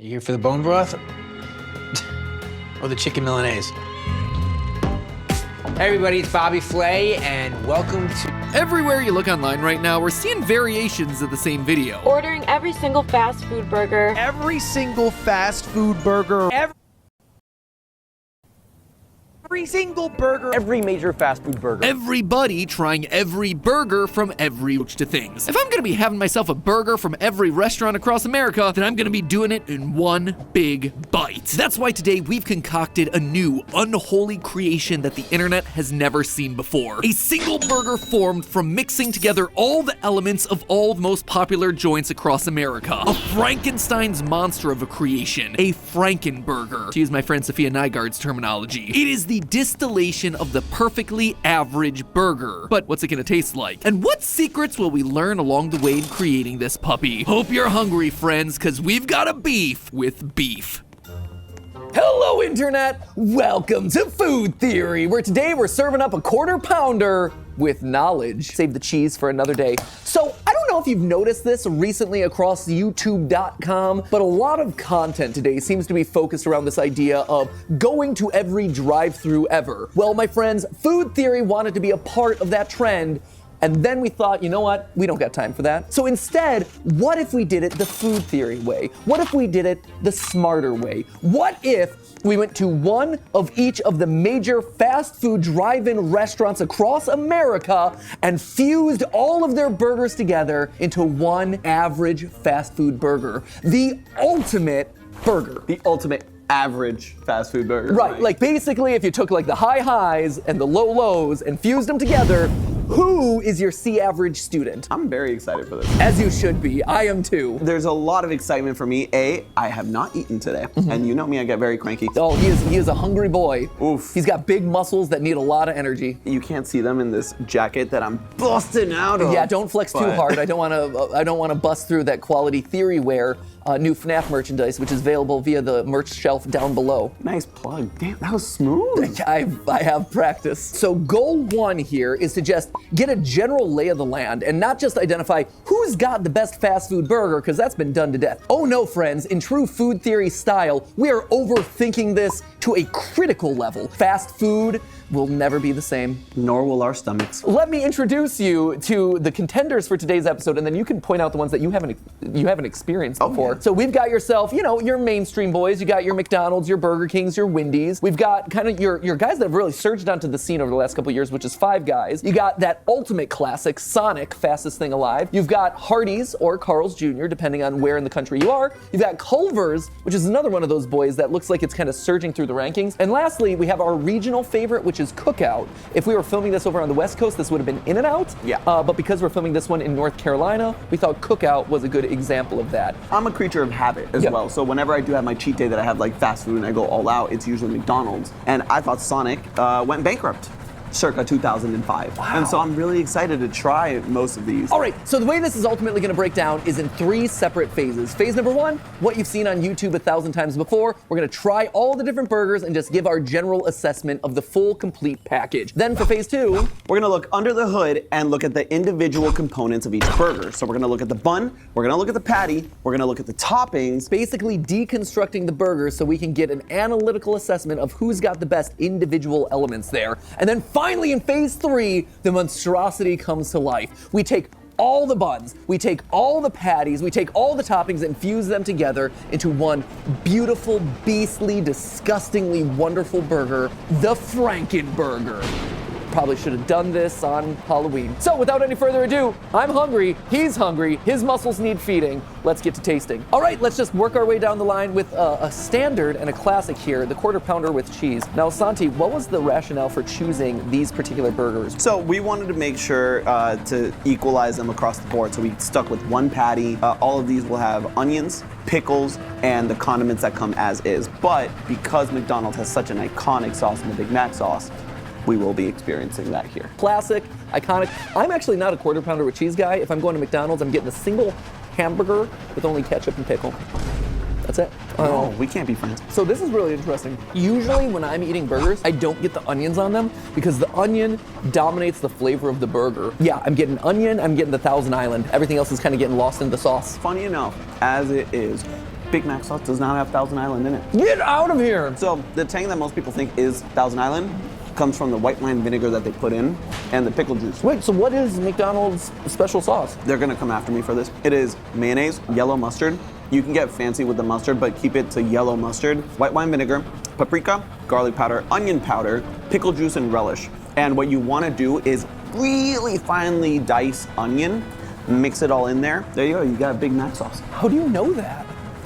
You here for the bone broth? Or the chicken Milanese? Hey everybody, it's Bobby Flay, and welcome to... Everywhere you look online right now, we're seeing variations of the same video. Ordering every single fast food burger. Every single fast food burger. Every single burger. Every major fast food burger. Everybody trying every burger from every to things. If I'm gonna be having myself a burger from every restaurant across America, then I'm gonna be doing it in one big bite. That's why today we've concocted a new, unholy creation that the internet has never seen before. A single burger formed from mixing together all the elements of all the most popular joints across America. A Frankenstein's monster of a creation. A Frankenburger, to use my friend Sophia Nygaard's terminology. It is the distillation of the perfectly average burger. But what's it gonna taste like? And what secrets will we learn along the way in creating this puppy? Hope you're hungry, friends, cause we've got a beef with beef. Hello, Internet! Welcome to Food Theory, where today we're serving up a quarter pounder with knowledge. Save the cheese for another day. So, I don't know if you've noticed this recently across YouTube.com, but a lot of content today seems to be focused around this idea of going to every drive-thru ever. Well, my friends, Food Theory wanted to be a part of that trend, and then we thought, you know what? We don't got time for that. So instead, what if we did it the Food Theory way? What if we did it the smarter way? What if we went to one of each of the major fast food drive-in restaurants across America and fused all of their burgers together into one average fast food burger? The ultimate burger. The ultimate average fast food burger. Right, like basically if you took like the high highs and the low lows and fused them together, who is your C-average student? I'm very excited for this. As you should be, I am too. There's a lot of excitement for me. I have not eaten today, and you know me, I get very cranky. Oh, he is a hungry boy. Oof. He's got big muscles that need a lot of energy. You can't see them in this jacket that I'm busting out of. Yeah, don't flex too hard. I don't want to bust through that Quality Theory wear new FNAF merchandise, which is available via the merch shelf down below. Nice plug. Damn, that was smooth. I have practice. So goal one here is to just get a general lay of the land and not just identify who's got the best fast food burger, because that's been done to death. Oh no, friends, in true Food Theory style, we are overthinking this to a critical level. Fast food will never be the same. Nor will our stomachs. Let me introduce you to the contenders for today's episode, and then you can point out the ones that you haven't experienced before. Yeah. So we've got yourself, you know, your mainstream boys. You got your McDonald's, your Burger Kings, your Wendy's. We've got kind of your guys that have really surged onto the scene over the last couple of years, which is Five Guys. You got that ultimate classic, Sonic, fastest thing alive. You've got Hardee's or Carl's Jr., depending on where in the country you are. You've got Culver's, which is another one of those boys that looks like it's kind of surging through the rankings. And lastly, we have our regional favorite, which is Cookout. If we were filming this over on the West Coast, this would have been In-N-Out. Yeah. But because we're filming this one in North Carolina, we thought Cookout was a good example of that. I'm a creature of habit as well. So whenever I do have my cheat day that I have like fast food and I go all out, it's usually McDonald's. And I thought Sonic went bankrupt circa 2005. Wow. And so I'm really excited to try most of these. All right, so the way this is ultimately gonna break down is in three separate phases. Phase number one, what you've seen on YouTube 1,000 times before. We're gonna try all the different burgers and just give our general assessment of the full, complete package. Then for phase two, we're gonna look under the hood and look at the individual components of each burger. So we're gonna look at the bun, we're gonna look at the patty, we're gonna look at the toppings. Basically deconstructing the burger so we can get an analytical assessment of who's got the best individual elements there. And then finally in phase three, the monstrosity comes to life. We take all the buns, we take all the patties, we take all the toppings and fuse them together into one beautiful, beastly, disgustingly wonderful burger, the Frankenburger. Probably should have done this on Halloween. So without any further ado, I'm hungry, he's hungry, his muscles need feeding. Let's get to tasting. All right, let's just work our way down the line with a standard and a classic here, the quarter pounder with cheese. Now, Santi, what was the rationale for choosing these particular burgers? So we wanted to make sure to equalize them across the board. So we stuck with one patty. All of these will have onions, pickles, and the condiments that come as is. But because McDonald's has such an iconic sauce in the Big Mac sauce, we will be experiencing that here. Classic, iconic. I'm actually not a quarter pounder with cheese guy. If I'm going to McDonald's, I'm getting a single hamburger with only ketchup and pickle. That's it. Oh, we can't be friends. So this is really interesting. Usually when I'm eating burgers, I don't get the onions on them because the onion dominates the flavor of the burger. Yeah, I'm getting onion, I'm getting the Thousand Island. Everything else is kind of getting lost in the sauce. Funny enough, as it is, Big Mac sauce does not have Thousand Island in it. Get out of here! So the tang that most people think is Thousand Island comes from the white wine vinegar that they put in and the pickle juice. Wait, so what is McDonald's special sauce? They're gonna come after me for this. It is mayonnaise, yellow mustard. You can get fancy with the mustard, but keep it to yellow mustard, white wine vinegar, paprika, garlic powder, onion powder, pickle juice, and relish. And what you wanna do is really finely dice onion, mix it all in there. There you go, you got a Big Mac sauce. How do you know that?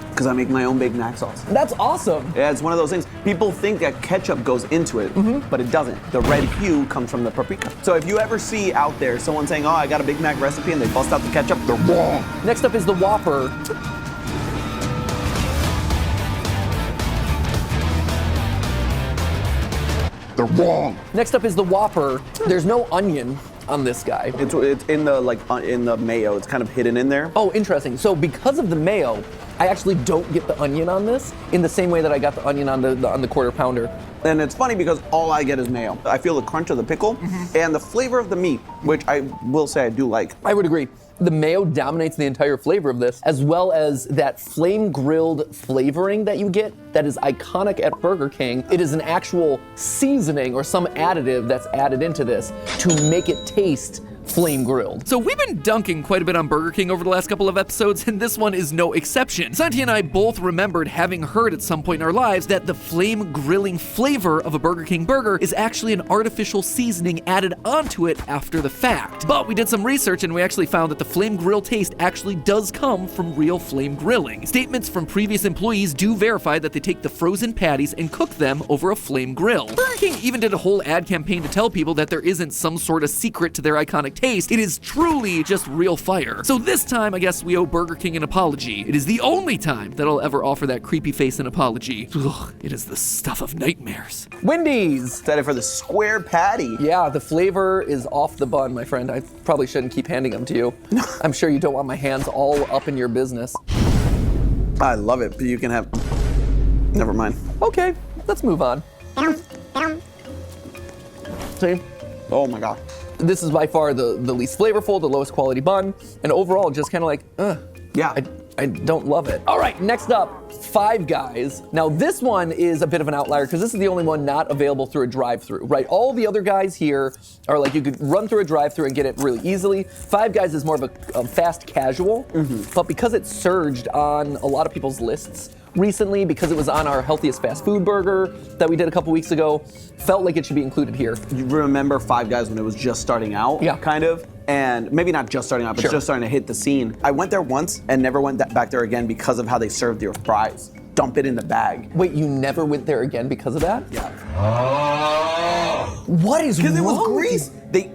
Because I make my own Big Mac sauce. That's awesome. Yeah, it's one of those things. People think that ketchup goes into it, but it doesn't. The red hue comes from the paprika. So if you ever see out there someone saying, oh, I got a Big Mac recipe and they bust out the ketchup, they're wrong. Next up is the Whopper. They're wrong. Next up is the Whopper. There's no onion on this guy. It's in the in the mayo. It's kind of hidden in there. Oh, interesting. So because of the mayo, I actually don't get the onion on this in the same way that I got the onion on the quarter pounder. And it's funny because all I get is mayo. I feel the crunch of the pickle and the flavor of the meat, which I will say I do like. I would agree. The mayo dominates the entire flavor of this, as well as that flame grilled flavoring that you get that is iconic at Burger King. It is an actual seasoning or some additive that's added into this to make it taste flame grilled. So we've been dunking quite a bit on Burger King over the last couple of episodes, and this one is no exception. Santi and I both remembered having heard at some point in our lives that the flame grilling flavor of a Burger King burger is actually an artificial seasoning added onto it after the fact. But we did some research and we actually found that the flame grill taste actually does come from real flame grilling. Statements from previous employees do verify that they take the frozen patties and cook them over a flame grill. Burger King even did a whole ad campaign to tell people that there isn't some sort of secret to their iconic taste. It is truly just real fire. So this time, I guess we owe Burger King an apology. It is the only time that I'll ever offer that creepy face an apology. Ugh, it is the stuff of nightmares. Wendy's. Excited for the square patty. Yeah, the flavor is off the bun, my friend. I probably shouldn't keep handing them to you. I'm sure you don't want my hands all up in your business. I love it, but you can have. Never mind. Okay, let's move on. See? Oh my god. This is by far the least flavorful, the lowest quality bun, and overall just kind of like, Yeah. I don't love it. All right, next up, Five Guys. Now this one is a bit of an outlier because this is the only one not available through a drive-through, right? All the other guys here are like you could run through a drive-through and get it really easily. Five Guys is more of a fast casual, but because it surged on a lot of people's lists recently, because it was on our healthiest fast food burger that we did a couple weeks ago, felt like it should be included here. You remember Five Guys when it was just starting out? Yeah. Kind of. And maybe not just starting out, but Sure. just starting to hit the scene. I went there once and never went back there again because of how they served their fries. Dump it in the bag. Wait, you never went there again because of that? Yeah. What is wrong? Because it was with grease. you?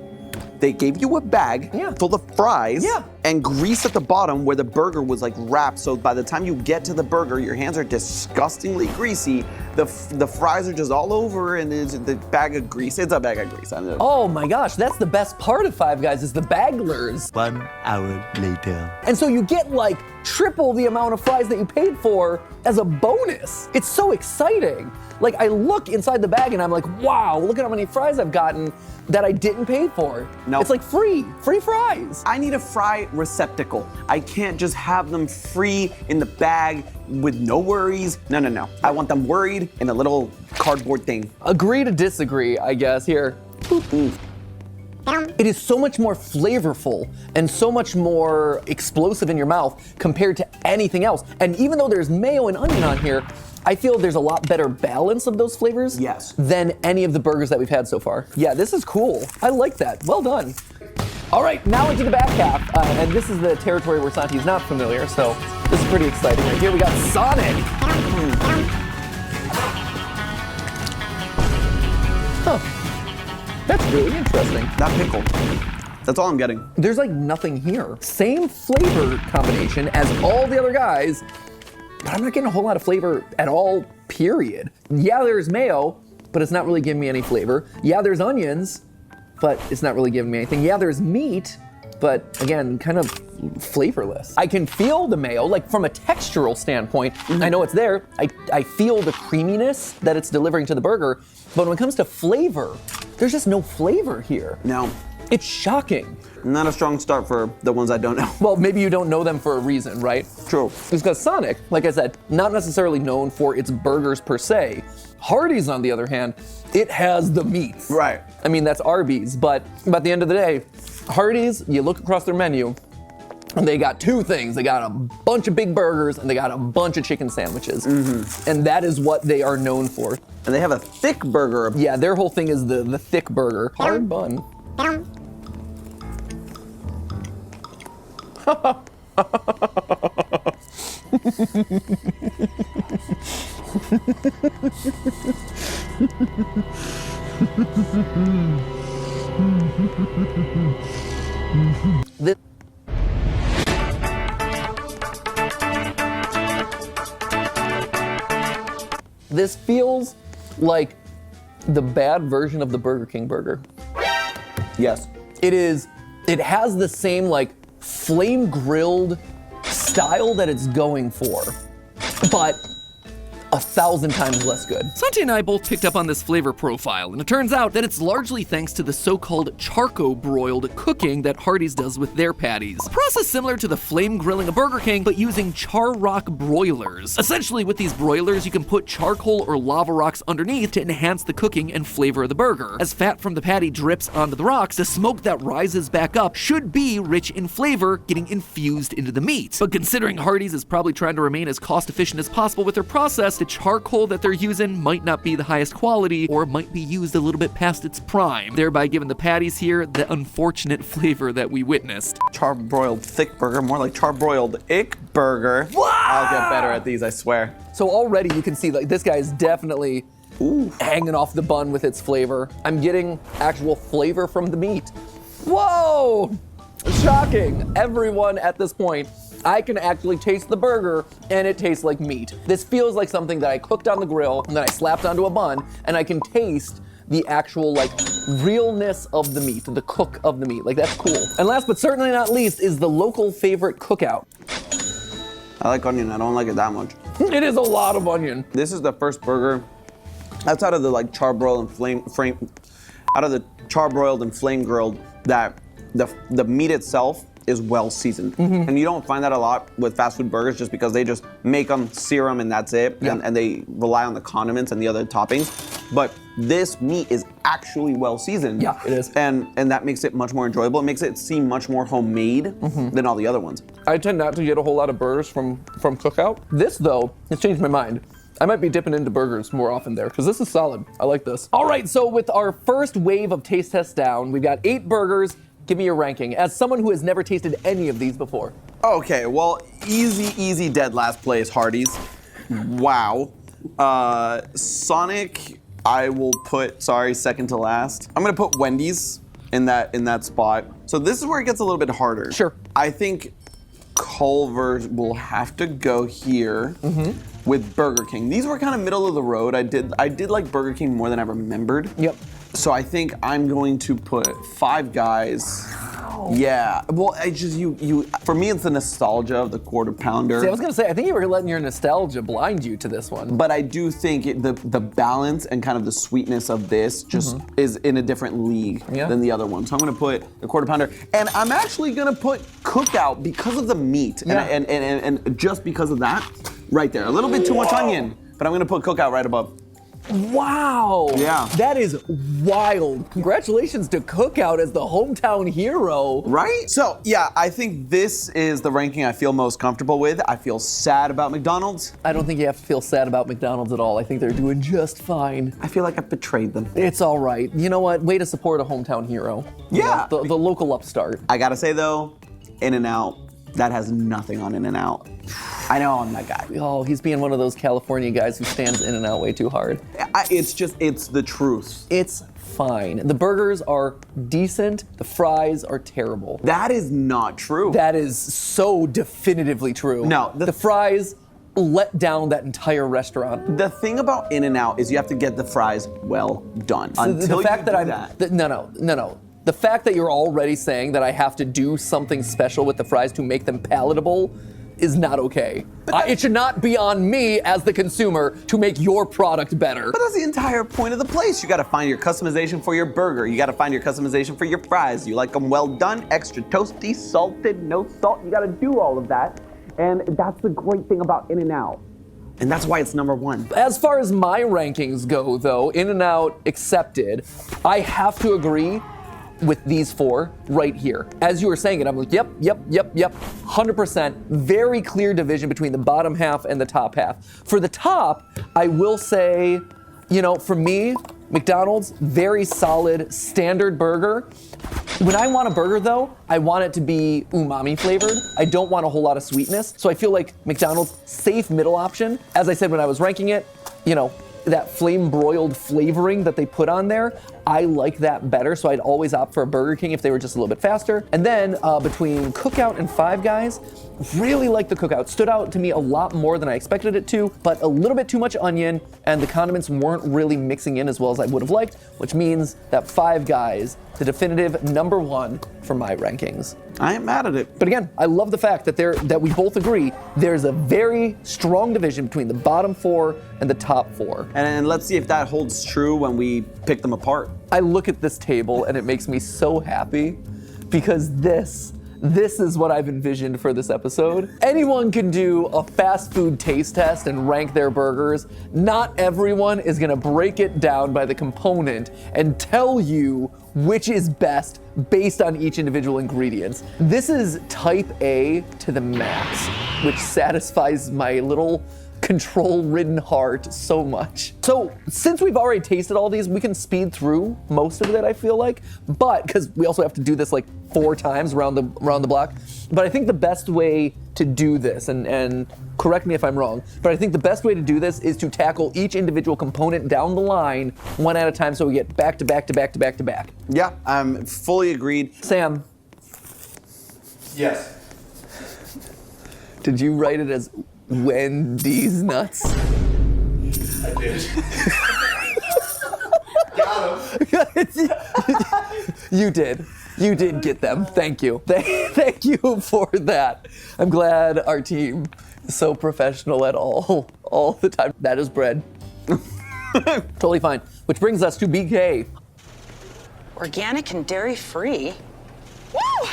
They gave you a bag Yeah. full of fries Yeah. and grease at the bottom where the burger was like wrapped. So by the time you get to the burger, your hands are disgustingly greasy. The fries are just all over, and it's the bag of grease. It's a bag of grease. I know. Oh my gosh, that's the best part of Five Guys is the baglers. 1 hour later. And so you get like triple the amount of fries that you paid for as a bonus. It's so exciting. Like I look inside the bag and I'm like, wow, look at how many fries I've gotten that I didn't pay for. No. It's like free fries. I need a fry receptacle. I can't just have them free in the bag with no worries. No. I want them worried in a little cardboard thing. Agree to disagree, I guess, here. It is so much more flavorful and so much more explosive in your mouth compared to anything else. And even though there's mayo and onion on here, I feel there's a lot better balance of those flavors Yes. than any of the burgers that we've had so far. Yeah, this is cool. I like that. Well done. All right, now into the back half. And this is the territory where Santi is not familiar, so this is pretty exciting. Right here we got Sonic. Huh. That's really interesting. That pickle. That's all I'm getting. There's like nothing here. Same flavor combination as all the other guys, but I'm not getting a whole lot of flavor at all, period. Yeah, there's mayo, but it's not really giving me any flavor. Yeah, there's onions, but it's not really giving me anything. Yeah, there's meat, but again, kind of flavorless. I can feel the mayo, like from a textural standpoint, I know it's there. I feel the creaminess that it's delivering to the burger, but when it comes to flavor, there's just no flavor here. No. It's shocking. Not a strong start for the ones I don't know. Well, maybe you don't know them for a reason, right? True. It's because Sonic, like I said, not necessarily known for its burgers per se. Hardee's, on the other hand, it has the meat. Right. I mean, that's Arby's, but at the end of the day, Hardee's, you look across their menu, and they got two things. They got a bunch of big burgers, and they got a bunch of chicken sandwiches. And that is what they are known for. And they have a thick burger. Yeah, their whole thing is the thick burger. Hard bun. This This feels like the bad version of the Burger King burger. Yes. It has the same like flame grilled style that it's going for, but 1,000 times less good. Santi and I both picked up on this flavor profile, and it turns out that it's largely thanks to the so-called charcoal-broiled cooking that Hardee's does with their patties. A process similar to the flame grilling of Burger King, but using char rock broilers. Essentially, with these broilers, you can put charcoal or lava rocks underneath to enhance the cooking and flavor of the burger. As fat from the patty drips onto the rocks, the smoke that rises back up should be rich in flavor, getting infused into the meat. But considering Hardee's is probably trying to remain as cost-efficient as possible with their process, the charcoal that they're using might not be the highest quality or might be used a little bit past its prime, thereby giving the patties here the unfortunate flavor that we witnessed. Charbroiled thick burger, more like charbroiled ick burger. I'll get better at these, I swear. So already you can see like this guy is definitely hanging off the bun with its flavor. I'm getting actual flavor from the meat. Whoa! Shocking. Everyone at this point, I can actually taste the burger and it tastes like meat. This feels like something that I cooked on the grill and then I slapped onto a bun, and I can taste the actual like realness of the meat, the cook of the meat. Like, that's cool. And last but certainly not least is the local favorite cookout. I like onion, I don't like it that much. It is a lot of onion. This is the first burger outside of the like charbroiled and flame grilled that the meat itself is well seasoned. And you don't find that a lot with fast food burgers just because they just make them, sear them, and that's it. Yeah. And they rely on the condiments and the other toppings. But this meat is actually well seasoned. Yeah, it is. And that makes it much more enjoyable. It makes it seem much more homemade than all the other ones. I tend not to get a whole lot of burgers from Cookout. This, though, has changed my mind. I might be dipping into burgers more often there, because this is solid. I like this. All right, so with our first wave of taste tests down, we've got 8 burgers. Give me your ranking, as someone who has never tasted any of these before. Okay, well, easy dead last place, Hardee's. Wow. Sonic, I will put, second to last. I'm gonna put Wendy's in that spot. So this is where it gets a little bit harder. Sure. I think Culver's will have to go here with Burger King. These were kind of middle of the road. I did like Burger King more than I remembered. Yep. So I think I'm going to put Five Guys. Wow. Yeah. Well, I just for me it's the nostalgia of the Quarter Pounder. See, I was gonna say, I think you were letting your nostalgia blind you to this one. But I do think the balance and kind of the sweetness of this just is in a different league than the other one. So I'm gonna put the Quarter Pounder, and I'm actually gonna put Cookout because of the meat, and just because of that, right there. A little bit too much onion, but I'm gonna put Cookout right above. Wow. Yeah. That is wild. Congratulations to Cookout as the hometown hero. Right? So, yeah, I think this is the ranking I feel most comfortable with. I feel sad about McDonald's. I don't think you have to feel sad about McDonald's at all. I think they're doing just fine. I feel like I betrayed them. It's all right. You know what? Way to support a hometown hero. Yeah. You know, the local upstart. I gotta say, though, In-N-Out, that has nothing on In-N-Out. I know I'm that guy. Oh, he's being one of those California guys who stands In-N-Out way too hard. It's the truth. It's fine. The burgers are decent. The fries are terrible. That is not true. That is so definitively true. No. The fries let down that entire restaurant. The thing about In-N-Out is you have to get the fries well done. Until the fact you do that no. The fact that you're already saying that I have to do something special with the fries to make them palatable is not okay. It should not be on me as the consumer to make your product better. But that's the entire point of the place. You gotta find your customization for your burger. You gotta find your customization for your fries. You like them well done, extra toasty, salted, no salt. You gotta do all of that. And that's the great thing about In-N-Out. And that's why it's number one. As far as my rankings go, though, In-N-Out accepted, I have to agree with these four right here. As you were saying it, I'm like, yep, 100%. Very clear division between the bottom half and the top half. For the top, I will say, you know, for me, McDonald's, very solid, standard burger. When I want a burger, though, I want it to be umami flavored. I don't want a whole lot of sweetness. So I feel like McDonald's, safe middle option. As I said when I was ranking it, you know, that flame broiled flavoring that they put on there, I like that better, so I'd always opt for a Burger King if they were just a little bit faster. And then between Cookout and Five Guys, really like the Cookout. Stood out to me a lot more than I expected it to, but a little bit too much onion, and the condiments weren't really mixing in as well as I would have liked, which means that Five Guys, the definitive number one for my rankings. I ain't mad at it. But again, I love the fact that we both agree there's a very strong division between the bottom four and the top four. And let's see if that holds true when we pick them apart. I look at this table and it makes me so happy because this is what I've envisioned for this episode. Anyone can do a fast food taste test and rank their burgers. Not everyone is gonna break it down by the component and tell you which is best based on each individual ingredients. This is type A to the max, which satisfies my little control-ridden heart so much. So since we've already tasted all these, we can speed through most of it, I feel like, but because we also have to do this like 4 times around the block. But I think the best way to do this, and correct me if I'm wrong, but I think the best way to do this is to tackle each individual component down the line one at a time so we get back to back to back to back to back. Yeah, I'm fully agreed. Sam, Yes. did you write it as Wendy's nuts? I did. Got him. You did. You did get them. Thank you. Thank you for that. I'm glad our team is so professional at all the time. That is bread. Totally fine. Which brings us to BK. Organic and dairy-free. Woo!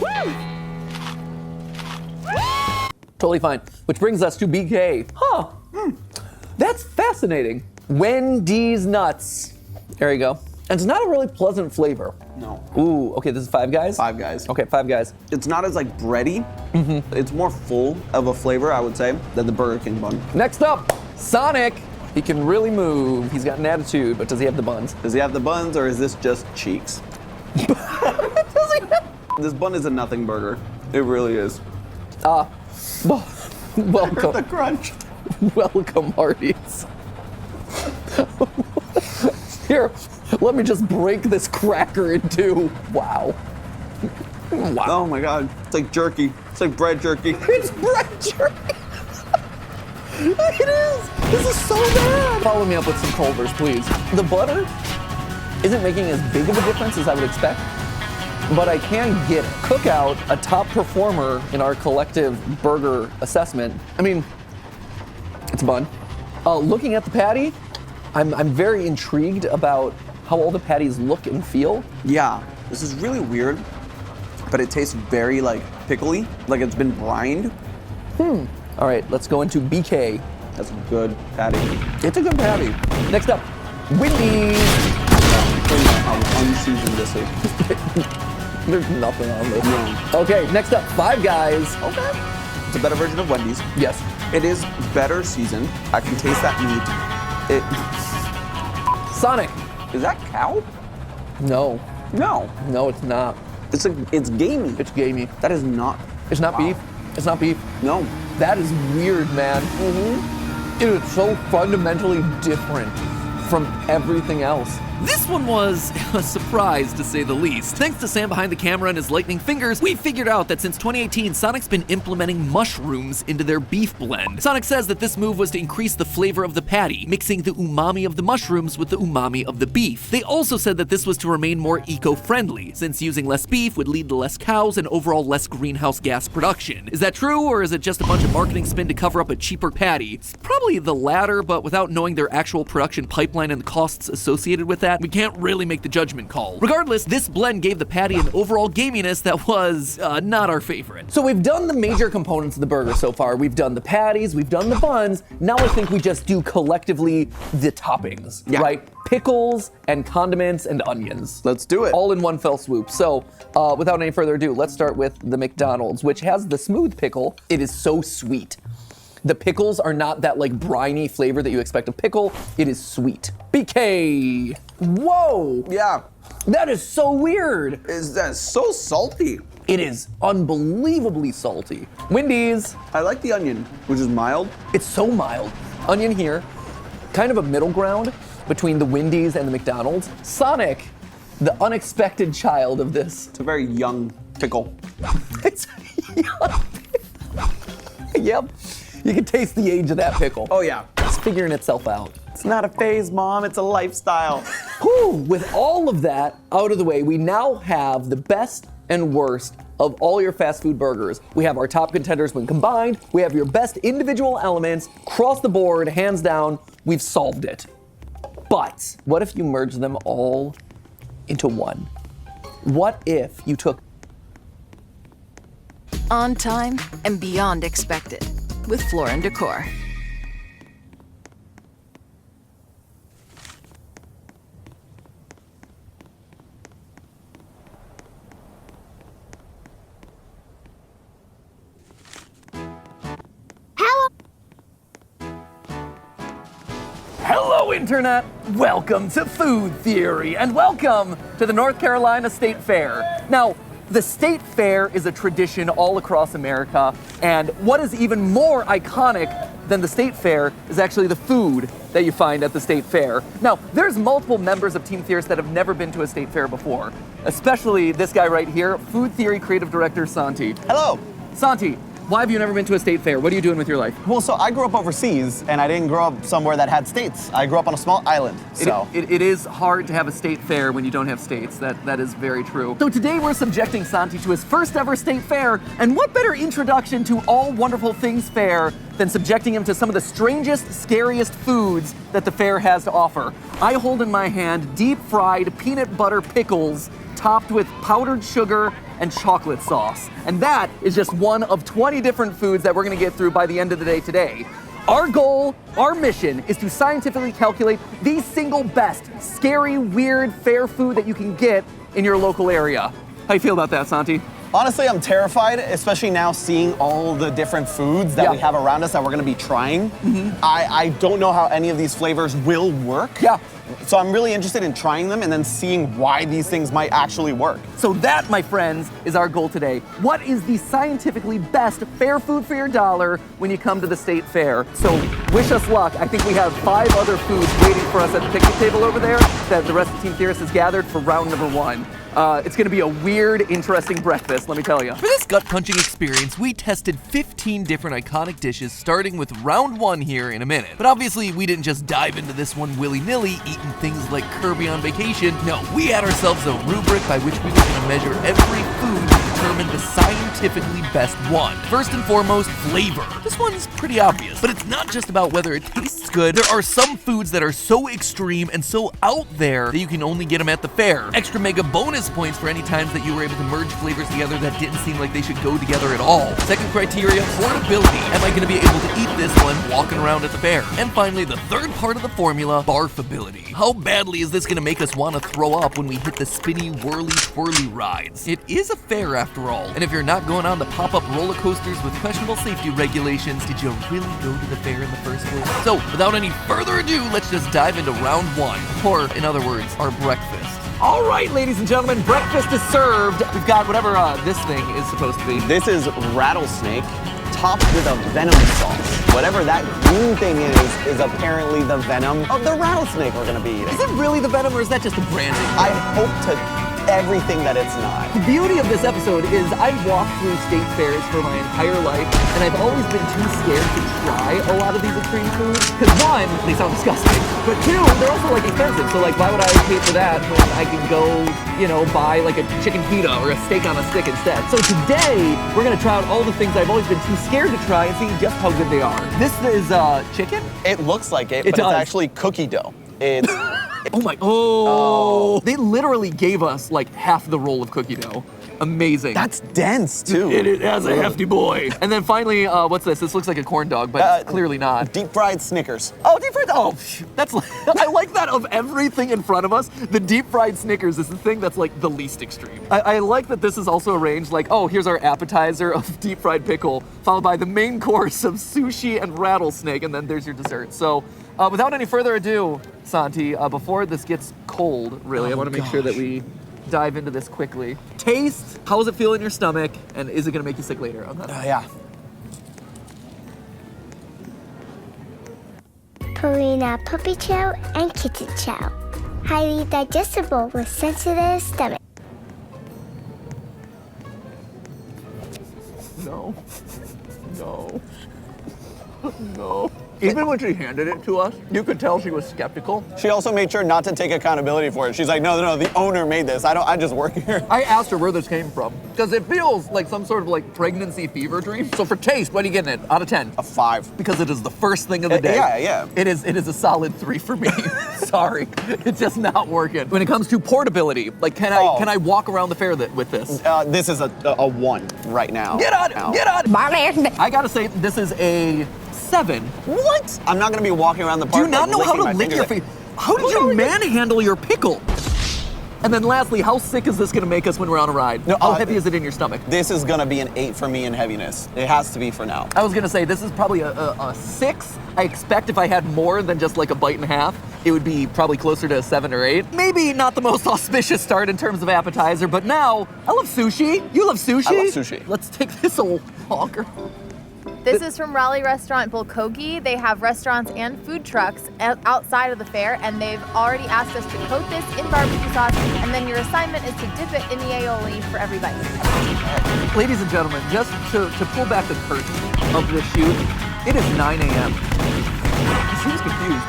Woo! Totally fine. Which brings us to BK. Huh. That's fascinating. Wendy's nuts. There you go. And it's not a really pleasant flavor. No. Ooh, okay, this is Five Guys? Five Guys. Okay, Five Guys. It's not as like bready. It's more full of a flavor, I would say, than the Burger King bun. Next up, Sonic. He can really move. He's got an attitude, but does he have the buns? Does he have the buns or is this just cheeks? This bun is a nothing burger. It really is. Welcome. The crunch. Welcome, Hardee's. Here, let me just break this cracker in two. Wow. Wow. Oh my God, it's like jerky. It's like bread jerky. It's bread jerky. It is. This is so bad. Follow me up with some Culver's, please. The butter isn't making as big of a difference as I would expect, but I can get it. Cookout, a top performer in our collective burger assessment. I mean, it's a bun. Looking at the patty, I'm very intrigued about how all the patties look and feel. Yeah, this is really weird, but it tastes very like pickly, like it's been brined. All right, let's go into BK. That's a good patty. It's a good patty. Next up, Wendy's. How unseasoned this is. There's nothing on this. No. Okay, next up, Five Guys. Okay. It's a better version of Wendy's. Yes. It is better seasoned. I can taste that meat. Sonic. Is that cow? No, No. no, it's not. It's gamey. It's gamey. That is not. It's not Wow. beef. It's not beef. No. That is weird, man. It is so fundamentally different from everything else. This one was a surprise, to say the least. Thanks to Sam behind the camera and his lightning fingers, we figured out that since 2018, Sonic's been implementing mushrooms into their beef blend. Sonic says that this move was to increase the flavor of the patty, mixing the umami of the mushrooms with the umami of the beef. They also said that this was to remain more eco-friendly, since using less beef would lead to less cows and overall less greenhouse gas production. Is that true, or is it just a bunch of marketing spin to cover up a cheaper patty? It's probably the latter, but without knowing their actual production pipeline and the costs associated with that, we can't really make the judgment call. Regardless, this blend gave the patty an overall gaminess that was not our favorite. So we've done the major components of the burger so far. We've done the patties, we've done the buns. Now I think we just do collectively the toppings, right? Pickles and condiments and onions. Let's do it. All in one fell swoop. So without any further ado, let's start with the McDonald's, which has the smooth pickle. It is so sweet. The pickles are not that like briny flavor that you expect of pickle. It is sweet. BK. Whoa. Yeah. That is so weird. Is that so salty? It is unbelievably salty. Wendy's. I like the onion, which is mild. It's so mild. Onion here, kind of a middle ground between the Wendy's and the McDonald's. Sonic, the unexpected child of this. It's a very young pickle. It's young. Yep. You can taste the age of that pickle. Oh yeah. It's figuring itself out. It's not a phase, Mom. It's a lifestyle. Whew, with all of that out of the way, we now have the best and worst of all your fast food burgers. We have our top contenders when combined. We have your best individual elements, across the board, hands down. We've solved it. But what if you merge them all into one? What if you took On time and beyond expected with Floor & Decor. Hello, Internet! Welcome to Food Theory, and welcome to the North Carolina State Fair. Now, the State Fair is a tradition all across America, and what is even more iconic than the State Fair is actually the food that you find at the State Fair. Now, there's multiple members of Team Theorist that have never been to a State Fair before, especially this guy right here, Food Theory Creative Director Santi. Hello. Santi, why have you never been to a State Fair? What are you doing with your life? Well, so I grew up overseas, and I didn't grow up somewhere that had states. I grew up on a small island, so. It is hard to have a state fair when you don't have states. That is very true. So today we're subjecting Santi to his first ever state fair, and what better introduction to all wonderful things fair than subjecting him to some of the strangest, scariest foods that the fair has to offer. I hold in my hand deep-fried peanut butter pickles topped with powdered sugar and chocolate sauce. And that is just one of 20 different foods that we're gonna get through by the end of the day today. Our goal, our mission, is to scientifically calculate the single best, scary, weird, fair food that you can get in your local area. How you feel about that, Santi? Honestly, I'm terrified, especially now seeing all the different foods that we have around us that we're gonna be trying. I don't know how any of these flavors will work. Yeah. So I'm really interested in trying them and then seeing why these things might actually work. So that, my friends, is our goal today. What is the scientifically best fair food for your dollar when you come to the state fair? So wish us luck. I think we have 5 other foods waiting for us at the picnic table over there that the rest of Team Theorist has gathered for round number 1. It's gonna be a weird, interesting breakfast, let me tell you. For this gut-punching experience, we tested 15 different iconic dishes, starting with round 1 here in a minute. But obviously, we didn't just dive into this one willy-nilly, eating things like Kirby on vacation. No, we had ourselves a rubric by which we were gonna measure every food to determine the scientifically best one. First and foremost, flavor. This one's pretty obvious, but it's not just about whether it tastes good. There are some foods that are so extreme and so out there that you can only get them at the fair. Extra mega bonus points for any times that you were able to merge flavors together that didn't seem like they should go together at all. Second criteria, portability. Am I gonna be able to eat this one walking around at the fair? And finally, the third part of the formula, barfability. How badly is this gonna make us wanna throw up when we hit the spinny, whirly, twirly rides? It is a fair after all, and if you're not going on the pop-up roller coasters with questionable safety regulations, did you really go to the fair in the first place? So, without any further ado, let's just dive into round 1, or in other words, our breakfast. All right, ladies and gentlemen, breakfast is served. We've got whatever this thing is supposed to be. This is rattlesnake topped with a venom sauce. Whatever that green thing is apparently the venom of the rattlesnake we're gonna be eating. Is it really the venom or is that just a branding? I hope to everything that it's not. The beauty of this episode is I've walked through state fairs for my entire life, and I've always been too scared to try a lot of these extreme foods. Because one, they sound disgusting, but two, they're also like expensive. So like, why would I pay for that when I can go, you know, buy like a chicken pita or a steak on a stick instead? So today, we're gonna try out all the things I've always been too scared to try and see just how good they are. This is chicken? It looks like it, but does. it's actually cookie dough. It's Oh my, oh. They literally gave us like half the roll of cookie dough. Amazing. that's dense too. It has a hefty boy. And then finally, what's this? This looks like a corn dog, but it's clearly not. Deep fried Snickers. Oh, deep fried, oh, that's, I like that of everything in front of us. The deep fried Snickers is the thing that's like the least extreme. I like that this is also arranged like, oh, here's our appetizer of deep fried pickle, followed by the main course of sushi and rattlesnake, and then there's your dessert. So, without any further ado, Santi, before this gets cold, really, I want to make sure that we dive into this quickly. Taste, how does it feel in your stomach, and is it gonna make you sick later? Yeah. Purina Puppy Chow and Kitten Chow. Highly digestible with sensitive stomach. No. No. No. Even when she handed it to us, you could tell she was skeptical. She also made sure not to take accountability for it. She's like, no, the owner made this. I just work here. I asked her where this came from, because it feels like some sort of like pregnancy fever dream. So for taste, what are you getting it out of 10? A 5. Because it is the first thing of the day. Yeah. It is a solid 3 for me. Sorry, it's just not working. When it comes to portability, like can I walk around the fair with this? This is a 1 right now. Get on it! Get on it! I gotta say, this is a 7. What? I'm not gonna be walking around the park. Do you not like, know how licking to my lick your fingers. face? How did you manhandle your pickle? And then lastly, how sick is this gonna make us when we're on a ride? No, how heavy is it in your stomach? This is gonna be an 8 for me in heaviness. It has to be for now. I was gonna say, this is probably a 6. I expect if I had more than just like a bite and a half, it would be probably closer to a 7 or 8. Maybe not the most auspicious start in terms of appetizer, but now, I love sushi. You love sushi? I love sushi. Let's take this old honker. This is from Raleigh Restaurant Bulgogi. They have restaurants and food trucks outside of the fair, and they've already asked us to coat this in barbecue sauce, and then your assignment is to dip it in the aioli for every bite. Ladies and gentlemen, just to pull back the curtain of this shoot, it is 9 a.m. She's confused.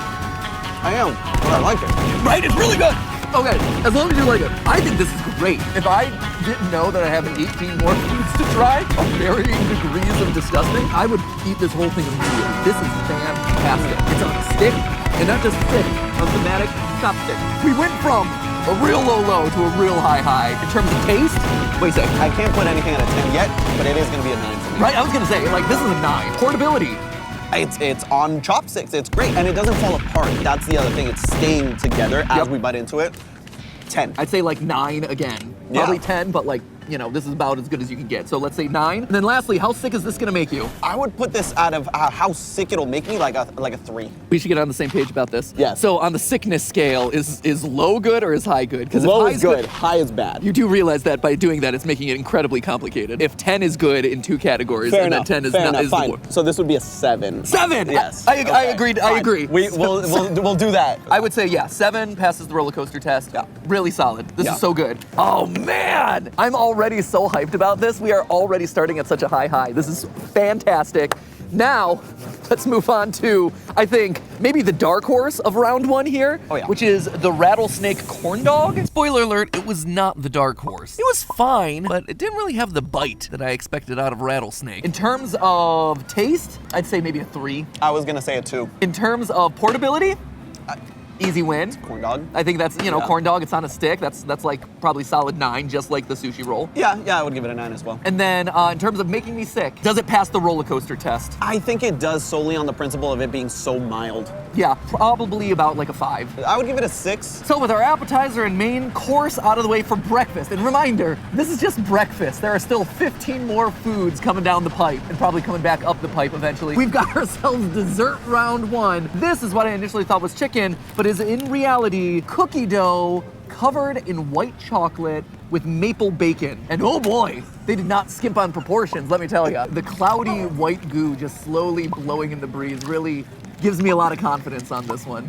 I am, but I like it. Right? It's really good. Okay, as long as you like it. I think this is great. If I didn't know that I have 18 more foods to try of varying degrees of disgusting, I would eat this whole thing immediately. This is fantastic. It's on a stick, and not just stick, a thematic chopstick. We went from a real low to a real high. In terms of taste, wait a second. I can't put anything at a 10 yet, but it is gonna be a 9 for me. Right, I was gonna say, like, this is a 9. Portability. It's on chopsticks. It's great, and it doesn't fall apart. That's the other thing. It's staying together as we bite into it. 10. I'd say like 9 again. Yeah. Probably 10, but like, you know, this is about as good as you can get. So let's say 9. And then lastly, how sick is this gonna make you? I would put this out of how sick it'll make me, like a 3. We should get on the same page about this. Yes. So on the sickness scale, is low good or is high good? Because Low is good, high is bad. You do realize that by doing that, it's making it incredibly complicated. If 10 is good in 2 categories, Fair and enough. then 10 is Fair not enough. is Fine. the So this would be a 7. 7. Yes. I Okay. agreed. I Fine. agree. We'll do that. I would say, yeah, 7 passes the roller coaster test. Yeah. Really solid. This Yeah. is so good. Oh man, I'm already so hyped about this. We are already starting at such a high. This is fantastic. Now, let's move on to, I think, maybe the dark horse of round 1 here, which is the rattlesnake corn dog. Spoiler alert, it was not the dark horse. It was fine, but it didn't really have the bite that I expected out of rattlesnake. In terms of taste, I'd say maybe a 3. I was gonna say a 2. In terms of portability, easy win. Corn dog. I think that's, corn dog, it's on a stick. That's like probably solid 9, just like the sushi roll. Yeah, I would give it a 9 as well. And then in terms of making me sick, does it pass the roller coaster test? I think it does solely on the principle of it being so mild. Yeah, probably about like a 5. I would give it a 6. So with our appetizer and main course out of the way for breakfast, and reminder, this is just breakfast. There are still 15 more foods coming down the pipe and probably coming back up the pipe eventually. We've got ourselves dessert round 1. This is what I initially thought was chicken, but is in reality cookie dough covered in white chocolate with maple bacon. And oh boy, they did not skimp on proportions, let me tell you. The cloudy white goo just slowly blowing in the breeze really gives me a lot of confidence on this one.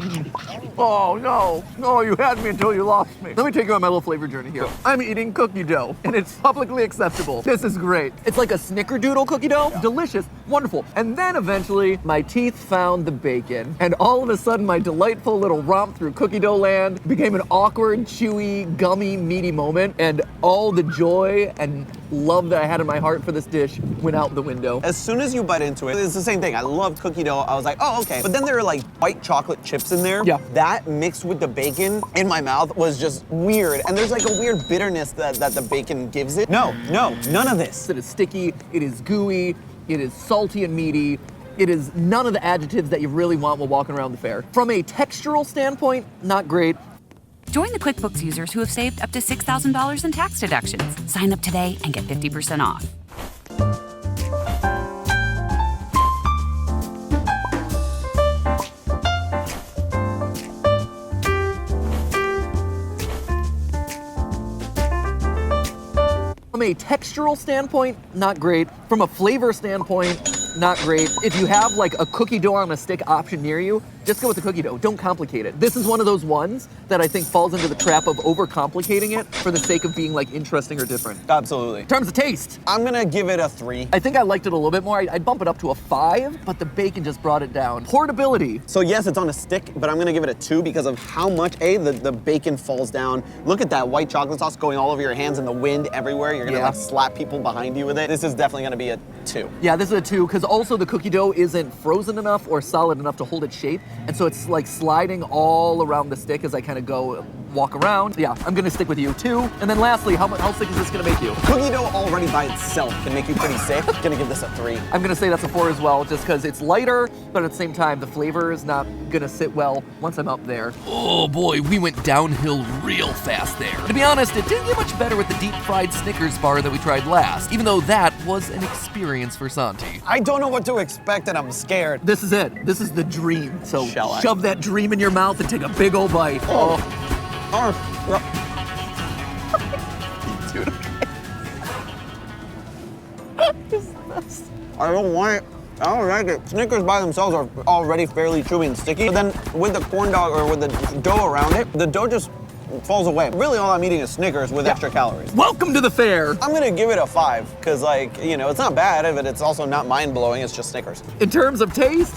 Oh no, no, you had me until you lost me. Let me take you on my little flavor journey here. I'm eating cookie dough, and it's publicly acceptable. This is great. It's like a snickerdoodle cookie dough. Delicious, wonderful. And then eventually, my teeth found the bacon, and all of a sudden, my delightful little romp through cookie dough land became an awkward, chewy, gummy, meaty moment, and all the joy and love that I had in my heart for this dish went out the window. As soon as you bite into it, it's the same thing. I love cookie dough. I was like, oh, okay. But then there are like white chocolate chips in there. Yeah. That mixed with the bacon in my mouth was just weird. And there's like a weird bitterness that the bacon gives it. No, none of this. It is sticky, it is gooey, it is salty and meaty. It is none of the adjectives that you really want while walking around the fair. From a textural standpoint, not great. Join the QuickBooks users who have saved up to $6,000 in tax deductions. Sign up today and get 50% off. From a textural standpoint, not great. From a flavor standpoint, not great. If you have like a cookie dough on a stick option near you, just go with the cookie dough. Don't complicate it. This is one of those ones that I think falls into the trap of overcomplicating it for the sake of being like interesting or different. Absolutely. In terms of taste, I'm gonna give it a 3. I think I liked it a little bit more. I'd bump it up to a 5, but the bacon just brought it down. Portability. So yes, it's on a stick, but I'm gonna give it a 2 because of how much, the bacon falls down. Look at that white chocolate sauce going all over your hands and the wind everywhere. You're gonna like slap people behind you with it. This is definitely gonna be a 2. Yeah, this is a 2, because also the cookie dough isn't frozen enough or solid enough to hold its shape. And so it's like sliding all around the stick as I kind of go walk around. Yeah, I'm gonna stick with you, 2. And then lastly, how sick is this gonna make you? Cookie dough already by itself can make you pretty sick. Gonna give this a 3. I'm gonna say that's a 4 as well, just because it's lighter, but at the same time, the flavor is not gonna sit well once I'm up there. Oh boy, we went downhill real fast there. To be honest, it didn't get much better with the deep fried Snickers bar that we tried last, even though that was an experience for Santi. I don't know what to expect and I'm scared. This is it. This is the dream. So Shall I? shove that dream in your mouth and take a big old bite. Oh. Dude, I don't want it. I don't like it. Snickers by themselves are already fairly chewy and sticky, but then with the corn dog or with the dough around it, the dough just falls away. Really all I'm eating is Snickers with extra calories. Welcome to the fair. I'm gonna give it a 5, because like, you know, it's not bad, but it's also not mind-blowing, it's just Snickers. In terms of taste,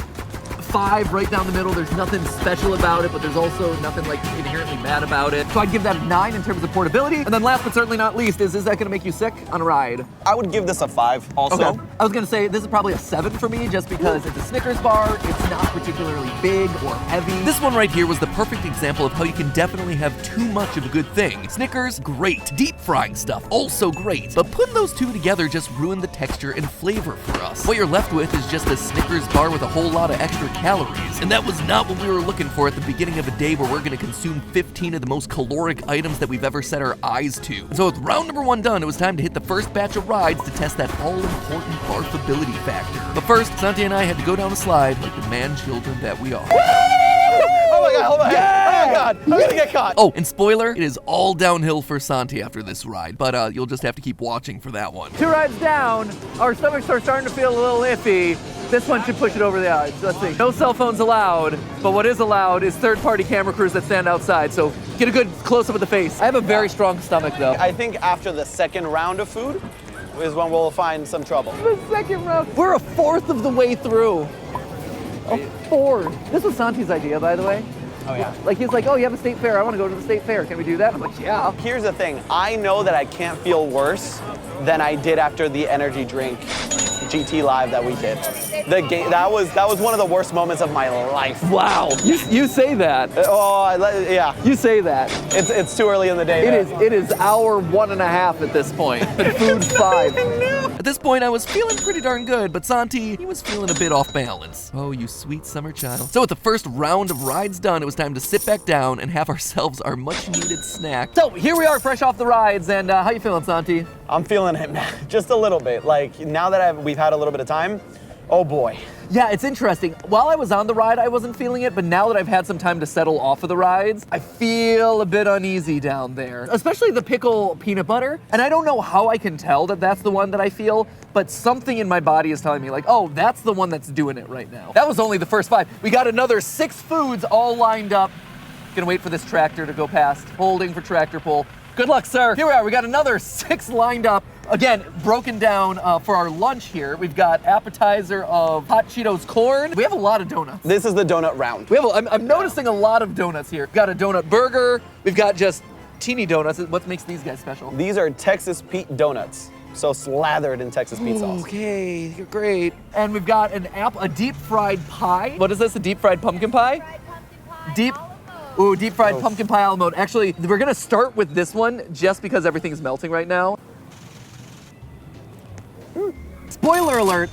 5 right down the middle. There's nothing special about it, but there's also nothing like inherently bad about it. So I'd give that a 9 in terms of portability. And then last but certainly not least, is that gonna make you sick on a ride? I would give this a 5 also. Okay. I was gonna say this is probably a 7 for me just because it's a Snickers bar, it's not particularly big or heavy. This one right here was the perfect example of how you can definitely have too much of a good thing. Snickers, great. Deep frying stuff, also great. But putting those two together just ruined the texture and flavor for us. What you're left with is just a Snickers bar with a whole lot of extra calories. And that was not what we were looking for at the beginning of a day where we're gonna consume 15 of the most caloric items that we've ever set our eyes to. So with round number 1 done, it was time to hit the first batch of rides to test that all-important barfability factor. But first, Santi and I had to go down a slide like the man-children that we are. Oh my god, hold on. Oh my god, I'm gonna get caught. Oh, and spoiler, it is all downhill for Santi after this ride, but you'll just have to keep watching for that one. 2 rides down, our stomachs are starting to feel a little iffy. This one should push it over the edge. Let's see. No cell phones allowed, but what is allowed is third-party camera crews that stand outside, so get a good close-up of the face. I have a very strong stomach, though. I think after the second round of food is when we'll find some trouble. The second round. We're a 4th of the way through. A 4th. This was Santi's idea, by the way. Oh yeah. Like he's like, oh, you have a state fair. I want to go to the state fair. Can we do that? I'm like, yeah. Here's the thing. I know that I can't feel worse than I did after the energy drink GT Live that we did. The game that was one of the worst moments of my life. Wow. You say that. Yeah. You say that. It's too early in the day. It is hour 1.5 at this point. And food's 5. At this point, I was feeling pretty darn good, but Santi, he was feeling a bit off balance. Oh, you sweet summer child. So with the first round of rides done, it was time to sit back down and have ourselves our much-needed snack. So here we are, fresh off the rides, and how you feeling, Santi? I'm feeling it, man. Just a little bit. Like now that we've had a little bit of time, oh boy. Yeah, it's interesting. While I was on the ride, I wasn't feeling it, but now that I've had some time to settle off of the rides, I feel a bit uneasy down there, especially the pickle peanut butter. And I don't know how I can tell that that's the one that I feel, but something in my body is telling me like, oh, that's the one that's doing it right now. That was only the first 5. We got another 6 foods all lined up. Gonna wait for this tractor to go past, holding for tractor pull. Good luck, sir. Here we are, we got another 6 lined up. Again, broken down for our lunch here. We've got appetizer of hot Cheetos corn. We have a lot of donuts. This is the donut round. We have I'm noticing a lot of donuts here. We've got a donut burger. We've got just teeny donuts. What makes these guys special? These are Texas Pete donuts. So slathered in Texas Pete sauce. Okay, you're great. And we've got a deep fried pie. What is this, a deep fried pumpkin pie? Deep fried pumpkin pie a la mode. Actually, we're gonna start with this one just because everything's melting right now. Spoiler alert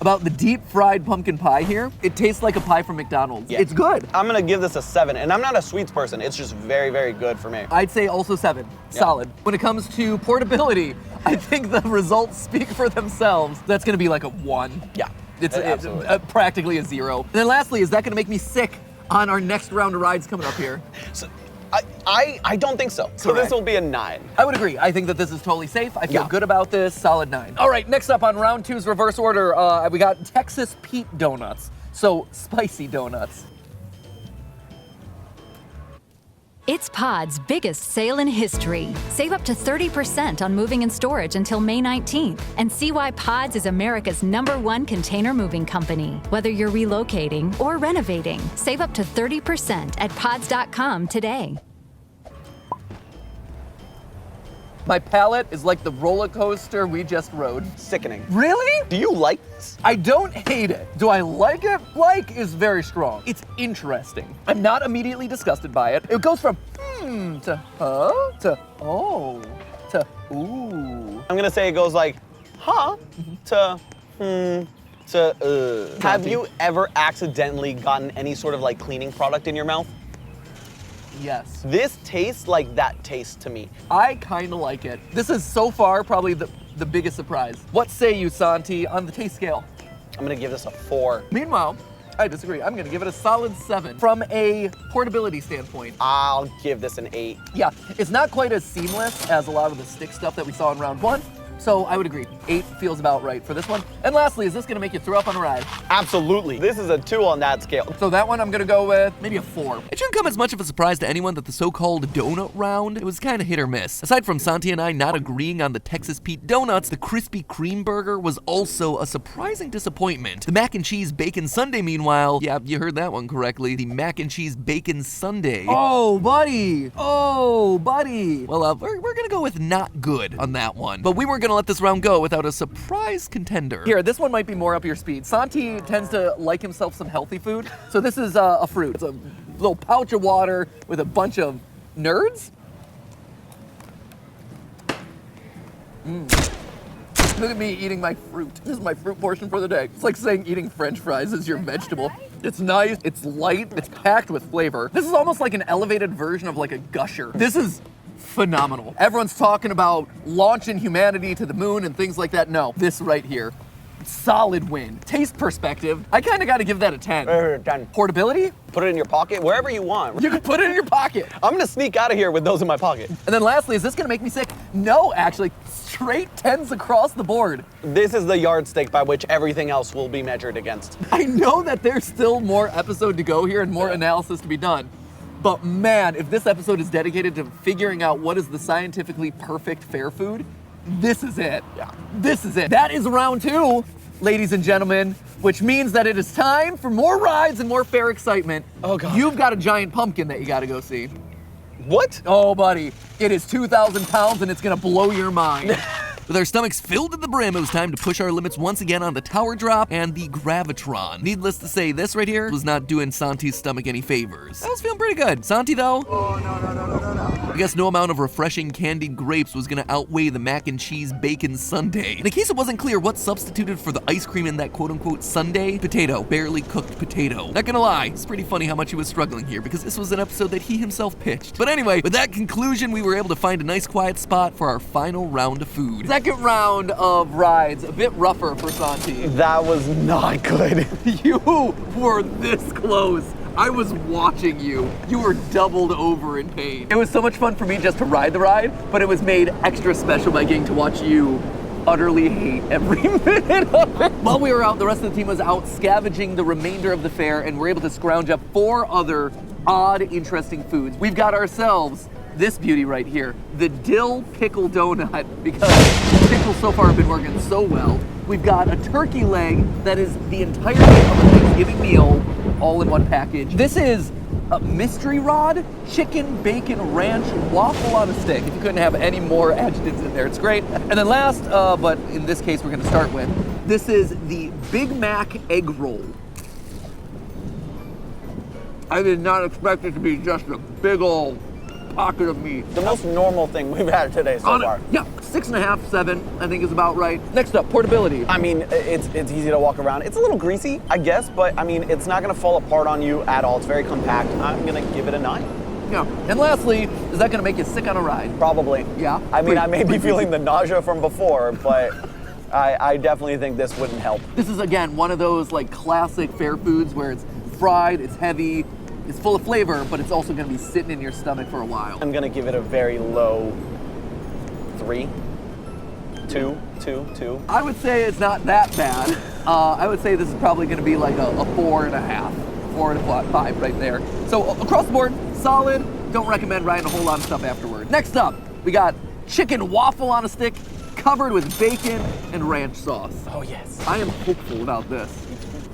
about the deep fried pumpkin pie here. It tastes like a pie from McDonald's. Yeah. It's good. I'm gonna give this a 7, and I'm not a sweets person. It's just very, very good for me. I'd say also 7, solid. When it comes to portability, I think the results speak for themselves. That's gonna be like a 1. Yeah, It's absolutely. Practically a 0. And then lastly, is that gonna make me sick on our next round of rides coming up here? So, I don't think so. So Correct. this will be a 9. I would agree. I think that this is totally safe. I feel good about this. Solid 9. All right, next up on round 2's reverse order, we got Texas Pete donuts. So spicy donuts. It's Pod's biggest sale in history. Save up to 30% on moving and storage until May 19th. And see why Pods is America's #1 container moving company. Whether you're relocating or renovating, save up to 30% at pods.com today. My palate is like the roller coaster we just rode. Sickening. Really? Do you like this? I don't hate it. Do I like it? Like is very strong. It's interesting. I'm not immediately disgusted by it. It goes from to to oh to ooh. I'm gonna say it goes like, huh, to to Have you ever accidentally gotten any sort of like cleaning product in your mouth? Yes. This tastes like that taste to me. I kind of like it. This is so far probably the biggest surprise. What say you, Santi, on the taste scale? I'm gonna give this a 4. Meanwhile, I disagree. I'm gonna give it a solid 7. From a portability standpoint, I'll give this an 8. yeah, it's not quite as seamless as a lot of the stick stuff that we saw in round 1. So I would agree. 8 feels about right for this one. And lastly, is this gonna make you throw up on a ride? Absolutely. This is a 2 on that scale. So that one I'm gonna go with maybe a 4. It shouldn't come as much of a surprise to anyone that the so-called donut round, it was kind of hit or miss. Aside from Santi and I not agreeing on the Texas Pete donuts, the Krispy Kreme burger was also a surprising disappointment. The mac and cheese bacon sundae, meanwhile, yeah, you heard that one correctly, the mac and cheese bacon sundae. Oh, buddy. Oh, buddy. Well, we're gonna go with not good on that one. But we weren't gonna let this round go without a surprise contender. Here, this one might be more up your speed. Santi tends to like himself some healthy food. So this is a fruit. It's a little pouch of water with a bunch of nerds. Look at me eating my fruit. This is my fruit portion for the day. It's like saying eating French fries is your vegetable. It's nice, it's light, it's packed with flavor. This is almost like an elevated version of like a gusher. This is phenomenal. Everyone's talking about launching humanity to the moon and things like that. No, this right here, solid win. Taste perspective, I kind of got to give that a 10. 10. Portability? Put it in your pocket, wherever you want. You can put it in your pocket. I'm gonna sneak out of here with those in my pocket. And then lastly, is this gonna make me sick? No, actually, straight 10s across the board. This is the yardstick by which everything else will be measured against. I know that there's still more episode to go here and more analysis to be done. But man, if this episode is dedicated to figuring out what is the scientifically perfect fair food, this is it. Yeah. This is it. That is round 2, ladies and gentlemen, which means that it is time for more rides and more fair excitement. Oh, God. You've got a giant pumpkin that you gotta go see. What? Oh, buddy, it is 2,000 pounds and it's gonna blow your mind. With our stomachs filled to the brim, it was time to push our limits once again on the Tower Drop and the Gravitron. Needless to say, this right here was not doing Santi's stomach any favors. I was feeling pretty good. Santi, though? Oh, no. I guess no amount of refreshing candied grapes was gonna outweigh the mac and cheese bacon sundae. And in case it wasn't clear what substituted for the ice cream in that quote-unquote sundae, potato, barely cooked potato. Not gonna lie, it's pretty funny how much he was struggling here because this was an episode that he himself pitched. But anyway, with that conclusion, we were able to find a nice quiet spot for our final round of food. Second round of rides, a bit rougher for Santi. That was not good. You were this close. I was watching you. You were doubled over in pain. It was so much fun for me just to ride the ride, but it was made extra special by getting to watch you utterly hate every minute of it. While we were out, the rest of the team was out scavenging the remainder of the fair and were able to scrounge up 4 other odd, interesting foods. We've got ourselves this beauty right here, the dill pickle donut, because pickles so far have been working so well. We've got a turkey leg that is the entirety of a Thanksgiving meal, all in one package. This is a mystery rod, chicken, bacon, ranch, waffle on a stick. If you couldn't have any more adjectives in there, it's great. And then last, but in this case we're gonna start with, this is the Big Mac egg roll. I did not expect it to be just a big old pocket of meat. The most normal thing we've had today so far. Yeah, 6.5, 7, I think is about right. Next up, portability. I mean, it's easy to walk around. It's a little greasy, I guess, but I mean, it's not gonna fall apart on you at all. It's very compact. I'm gonna give it a 9. Yeah, and lastly, is that gonna make you sick on a ride? Probably. Yeah? I mean, I may be feeling the nausea from before, but I definitely think this wouldn't help. This is, again, one of those like classic fair foods where it's fried, it's heavy, it's full of flavor, but it's also gonna be sitting in your stomach for a while. I'm gonna give it a very low 3. 2. I would say it's not that bad. I would say this is probably gonna be like a 4.5, 4.5 right there. So across the board, solid. Don't recommend riding a whole lot of stuff afterward. Next up, we got chicken waffle on a stick, covered with bacon and ranch sauce. Oh yes. I am hopeful about this.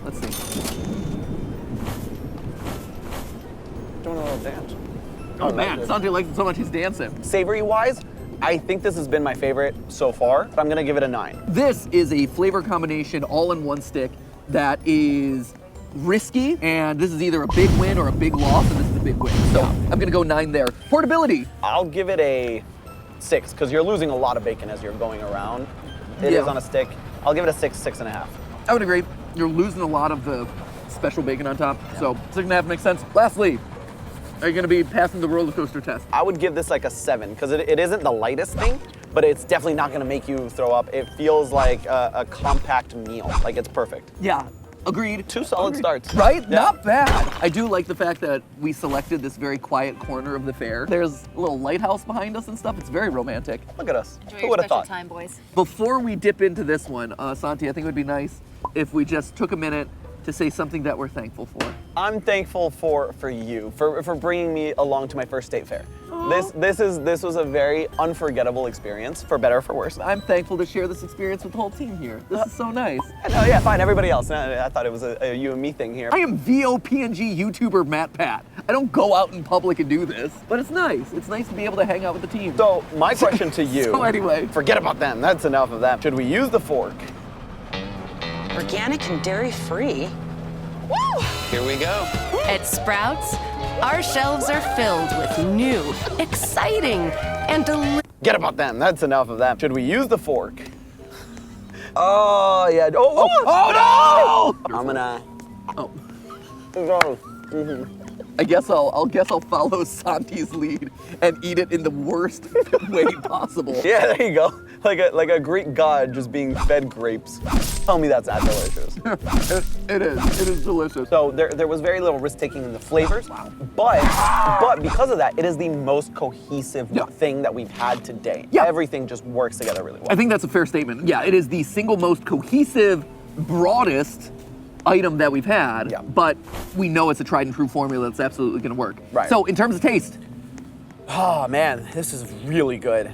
Let's see. Doing a little dance. Oh man, Santi likes it so much he's dancing. Savory wise, I think this has been my favorite so far, but I'm gonna give it a 9. This is a flavor combination all in one stick that is risky, and this is either a big win or a big loss, and this is a big win. So I'm gonna go 9 there. Portability. I'll give it a 6, because you're losing a lot of bacon as you're going around. It is on a stick. I'll give it a 6, 6.5. I would agree. You're losing a lot of the special bacon on top, so 6.5 makes sense. Lastly, are you gonna be passing the roller coaster test? I would give this like a 7, because it isn't the lightest thing, but it's definitely not gonna make you throw up. It feels like a compact meal, like it's perfect. Yeah, agreed. 2 solid starts. Right? Yeah. Not bad. I do like the fact that we selected this very quiet corner of the fair. There's a little lighthouse behind us and stuff. It's very romantic. Look at us. Enjoy Who your would have special thought? time, boys. Before we dip into this one, Santi, I think it would be nice if we just took a minute to say something that we're thankful for. I'm thankful for you, for bringing me along to my first state fair. This was a very unforgettable experience, for better or for worse. I'm thankful to share this experience with the whole team here. This is so nice. No, yeah, fine, everybody else. I thought it was a you and me thing here. I am VOPNG YouTuber Matt Pat. I don't go out in public and do this, but it's nice. It's nice to be able to hang out with the team. So my question to you, So anyway. Forget about them, that's enough of them. Should we use the fork? Organic and dairy-free. Woo! Here we go. At Sprouts, our shelves are filled with new, exciting, and delicious. Get about them, that's enough of them. Should we use the fork? Oh, yeah. Oh no! I'm gonna. Oh. Go. I guess I'll follow Santi's lead and eat it in the worst way possible. Yeah, there you go. Like a Greek god just being fed grapes. Tell me that's not delicious. It is delicious. So there was very little risk taking in the flavors, but because of that, it is the most cohesive thing that we've had today. Yeah. Everything just works together really well. I think that's a fair statement. Yeah, it is the single most cohesive, broadest item that we've had, but we know it's a tried and true formula that's absolutely gonna work. Right. So in terms of taste. Oh man, this is really good.